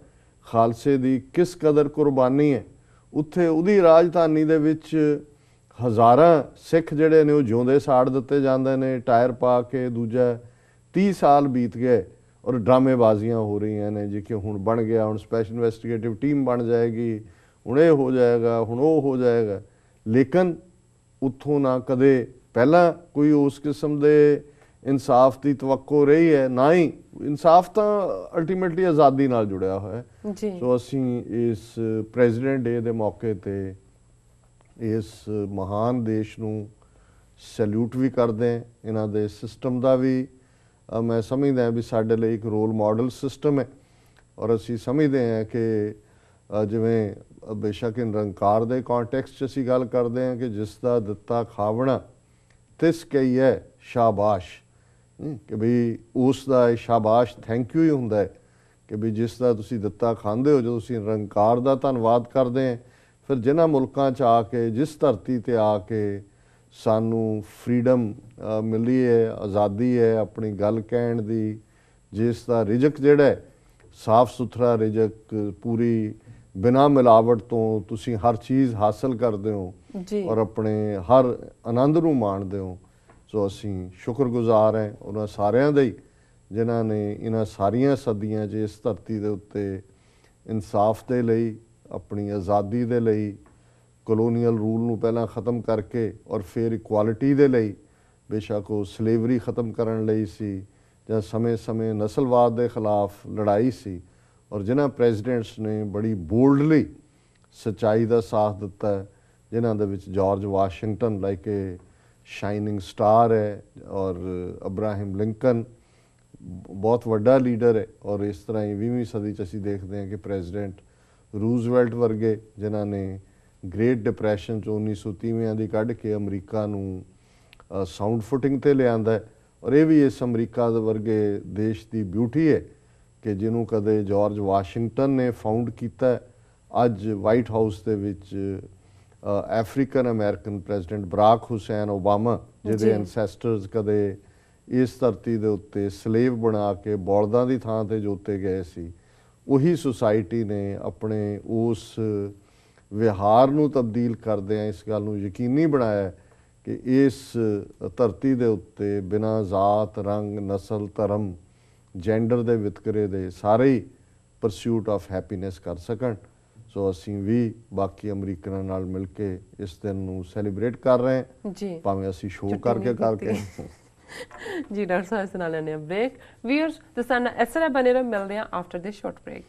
ਖਾਲਸੇ ਦੀ ਕਿਸ ਕਦਰ ਕੁਰਬਾਨੀ ਹੈ, ਉੱਥੇ ਉਹਦੀ ਰਾਜਧਾਨੀ ਦੇ ਵਿੱਚ ਹਜ਼ਾਰਾਂ ਸਿੱਖ ਜਿਹੜੇ ਨੇ ਉਹ ਜਿਉਂਦੇ ਸਾੜ ਦਿੱਤੇ ਜਾਂਦੇ ਨੇ ਟਾਇਰ ਪਾ ਕੇ। ਦੂਜਾ 30 ਸਾਲ ਬੀਤ ਗਏ ਔਰ ਡਰਾਮੇਬਾਜ਼ੀਆਂ ਹੋ ਰਹੀਆਂ ਨੇ ਜੀ ਕਿ ਹੁਣ ਬਣ ਗਿਆ, ਹੁਣ ਸਪੈਸ਼ਲ ਇਨਵੈਸਟੀਗੇਟਿਵ ਟੀਮ ਬਣ ਜਾਏਗੀ, ਹੁਣ ਇਹ ਹੋ ਜਾਏਗਾ, ਹੁਣ ਉਹ ਹੋ ਜਾਏਗਾ। ਲੇਕਿਨ ਉੱਥੋਂ ਨਾ ਕਦੇ ਪਹਿਲਾਂ ਕੋਈ ਉਸ ਕਿਸਮ ਦੇ ਇਨਸਾਫ ਦੀ ਤਵੱਕੋ ਰਹੀ ਹੈ, ਨਾ ਹੀ ਇਨਸਾਫ ਤਾਂ ਅਲਟੀਮੇਟਲੀ ਆਜ਼ਾਦੀ ਨਾਲ ਜੁੜਿਆ ਹੋਇਆ ਹੈ ਜੀ। ਸੋ ਅਸੀਂ ਇਸ ਪ੍ਰੈਜ਼ੀਡੈਂਟ ਡੇ ਦੇ ਮੌਕੇ ਤੇ ਇਸ ਮਹਾਨ ਦੇਸ਼ ਨੂੰ ਸੈਲੂਟ ਵੀ ਕਰਦੇ ਹਾਂ। ਇਹਨਾਂ ਦੇ ਸਿਸਟਮ ਦਾ ਵੀ ਮੈਂ ਸਮਝਦਾ ਵੀ ਸਾਡੇ ਲਈ ਇੱਕ ਰੋਲ ਮਾਡਲ ਸਿਸਟਮ ਹੈ ਔਰ ਅਸੀਂ ਸਮਝਦੇ ਹਾਂ ਕਿ ਜਿਵੇਂ ਬੇਸ਼ੱਕ ਨਿਰੰਕਾਰ ਦੇ ਕੰਟੈਕਸਟ 'ਚ ਅਸੀਂ ਗੱਲ ਕਰਦੇ ਹਾਂ ਕਿ ਜਿਸ ਦਾ ਦਿੱਤਾ ਖਾਵਣਾ ਤਿਸ ਕਈ ਹੈ ਸ਼ਾਬਾਸ਼, ਕਿ ਵੀ ਉਸ ਦਾ ਸ਼ਾਬਾਸ਼ ਥੈਂਕ ਯੂ ਹੀ ਹੁੰਦਾ ਹੈ ਕਿ ਵੀ ਜਿਸ ਦਾ ਤੁਸੀਂ ਦਿੱਤਾ ਖਾਂਦੇ ਹੋ। ਜਦੋਂ ਅਸੀਂ ਨਿਰੰਕਾਰ ਦਾ ਧੰਨਵਾਦ ਕਰਦੇ ਹਾਂ, ਫਿਰ ਜਿਨ੍ਹਾਂ ਮੁਲਕਾਂ 'ਚ ਆ ਕੇ, ਜਿਸ ਧਰਤੀ 'ਤੇ ਆ ਕੇ ਸਾਨੂੰ ਫਰੀडम ਮਿਲੀ ਹੈ, ਆਜ਼ਾਦੀ ਹੈ ਆਪਣੀ ਗੱਲ ਕਹਿਣ ਦੀ, ਜਿਸ ਦਾ ਰਿਜ਼ਕ ਜਿਹੜਾ ਸਾਫ਼ ਸੁਥਰਾ ਰਿਜ਼ਕ, ਪੂਰੀ ਬਿਨਾਂ ਮਿਲਾਵਟ ਤੋਂ ਤੁਸੀਂ ਹਰ ਚੀਜ਼ ਹਾਸਲ ਕਰਦੇ ਹੋ ਔਰ ਆਪਣੇ ਹਰ ਆਨੰਦ ਨੂੰ ਮਾਣਦੇ ਹੋ। ਸੋ ਅਸੀਂ ਸ਼ੁਕਰਗੁਜ਼ਾਰ ਹਾਂ ਉਹਨਾਂ ਸਾਰਿਆਂ ਦੇ ਜਿਨ੍ਹਾਂ ਨੇ ਇਹਨਾਂ ਸਾਰੀਆਂ ਸਦੀਆਂ 'ਚ ਇਸ ਧਰਤੀ ਦੇ ਉੱਤੇ ਇਨਸਾਫ ਦੇ ਲਈ, ਆਪਣੀ ਆਜ਼ਾਦੀ ਦੇ ਲਈ, ਕਲੋਨੀਅਲ ਰੂਲ ਨੂੰ ਪਹਿਲਾਂ ਖ਼ਤਮ ਕਰਕੇ ਔਰ ਫਿਰ ਇਕੁਆਲਿਟੀ ਦੇ ਲਈ, ਬੇਸ਼ੱਕ ਉਹ ਸਲੇਵਰੀ ਖ਼ਤਮ ਕਰਨ ਲਈ ਸੀ ਜਾਂ ਸਮੇਂ-ਸਮੇਂ ਨਸਲਵਾਦ ਦੇ ਖਿਲਾਫ ਲੜਾਈ ਸੀ, ਔਰ ਜਿਨ੍ਹਾਂ ਪ੍ਰੈਜ਼ੀਡੈਂਟਸ ਨੇ ਬੜੀ ਬੋਲਡਲੀ ਸੱਚਾਈ ਦਾ ਸਾਥ ਦਿੱਤਾ, ਜਿਨ੍ਹਾਂ ਦੇ ਵਿੱਚ ਜਾਰਜ ਵਾਸ਼ਿੰਗਟਨ ਲਾਈਕ ਏ ਸ਼ਾਈਨਿੰਗ ਸਟਾਰ ਹੈ ਔਰ ਅਬਰਾਹਿਮ ਲਿੰਕਨ ਬਹੁਤ ਵੱਡਾ ਲੀਡਰ ਹੈ। ਔਰ ਇਸ ਤਰ੍ਹਾਂ ਹੀ 20ਵੀਂ ਸਦੀ 'ਚ ਅਸੀਂ ਦੇਖਦੇ ਹਾਂ ਕਿ ਪ੍ਰੈਜ਼ੀਡੈਂਟ ਰੂਜ਼ਵੈਲਟ ਵਰਗੇ ਜਿਨ੍ਹਾਂ ਨੇ ਗ੍ਰੇਟ ਡਿਪਰੈਸ਼ਨ 'ਚ 1930 ਦੀ ਕੱਢ ਕੇ ਅਮਰੀਕਾ ਨੂੰ ਸਾਊਂਡ ਫੁਟਿੰਗ 'ਤੇ ਲਿਆਂਦਾ। ਔਰ ਇਹ ਵੀ ਇਸ ਅਮਰੀਕਾ ਦੇ ਵਰਗੇ ਦੇਸ਼ ਦੀ ਬਿਊਟੀ ਹੈ ਕਿ ਜਿਹਨੂੰ ਕਦੇ ਜਾਰਜ ਵਾਸ਼ਿੰਗਟਨ ਨੇ ਫਾਊਂਡ ਕੀਤਾ। ਅੱਜ ਵਾਈਟ ਹਾਊਸ ਦੇ ਵਿੱਚ African American president Barack Hussain Obama, ਜਿਹਦੇ ਐਨਸੈਸਟਰਸ ਕਦੇ ਇਸ ਧਰਤੀ ਦੇ ਉੱਤੇ ਸਲੇਵ ਬਣਾ ਕੇ ਬੌਲਦਾਂ ਦੀ ਥਾਂ 'ਤੇ ਜੋਤੇ ਗਏ ਸੀ, ਉਹੀ ਸੁਸਾਇਟੀ ਨੇ ਆਪਣੇ ਉਸ ਵਿਹਾਰ ਨੂੰ ਤਬਦੀਲ ਕਰਦਿਆਂ ਇਸ ਗੱਲ ਨੂੰ ਯਕੀਨੀ ਬਣਾਇਆ ਕਿ ਇਸ ਧਰਤੀ ਦੇ ਉੱਤੇ ਬਿਨਾਂ ਜ਼ਾਤ, ਰੰਗ, ਨਸਲ, ਧਰਮ, ਜੈਂਡਰ ਦੇ ਵਿਤਕਰੇ ਦੇ ਸਾਰੇ ਹੀ ਪਰਸਿਊਟ ਆਫ ਹੈਪੀਨੈਸ ਕਰ ਸਕਣ। ਸੋ ਅਸੀਂ ਵੀ ਬਾਕੀ ਅਮਰੀਕਨਾਂ ਨਾਲ ਮਿਲ ਕੇ ਇਸ ਦਿਨ ਨੂੰ ਸੈਲੀਬ੍ਰੇਟ ਕਰ ਰਹੇ ਹਾਂ ਜੀ, ਭਾਵੇਂ ਅਸੀਂ ਸ਼ੋਅ ਕਰਕੇ
ਜੀ। ਡਾਕਟਰ ਸਾਹਿਬ ਇਸ ਨਾਲ ਲੈਣੇ ਬ੍ਰੇਕ। ਵੀਅਰਸ ਤੁਸੀਂ ਇਸ ਤਰ੍ਹਾਂ ਬਣੇ ਰਹੋ, ਮਿਲਦੇ ਹਾਂ ਆਫਟਰ ਦਿਸ ਸ਼ਾਰਟ ਬ੍ਰੇਕ।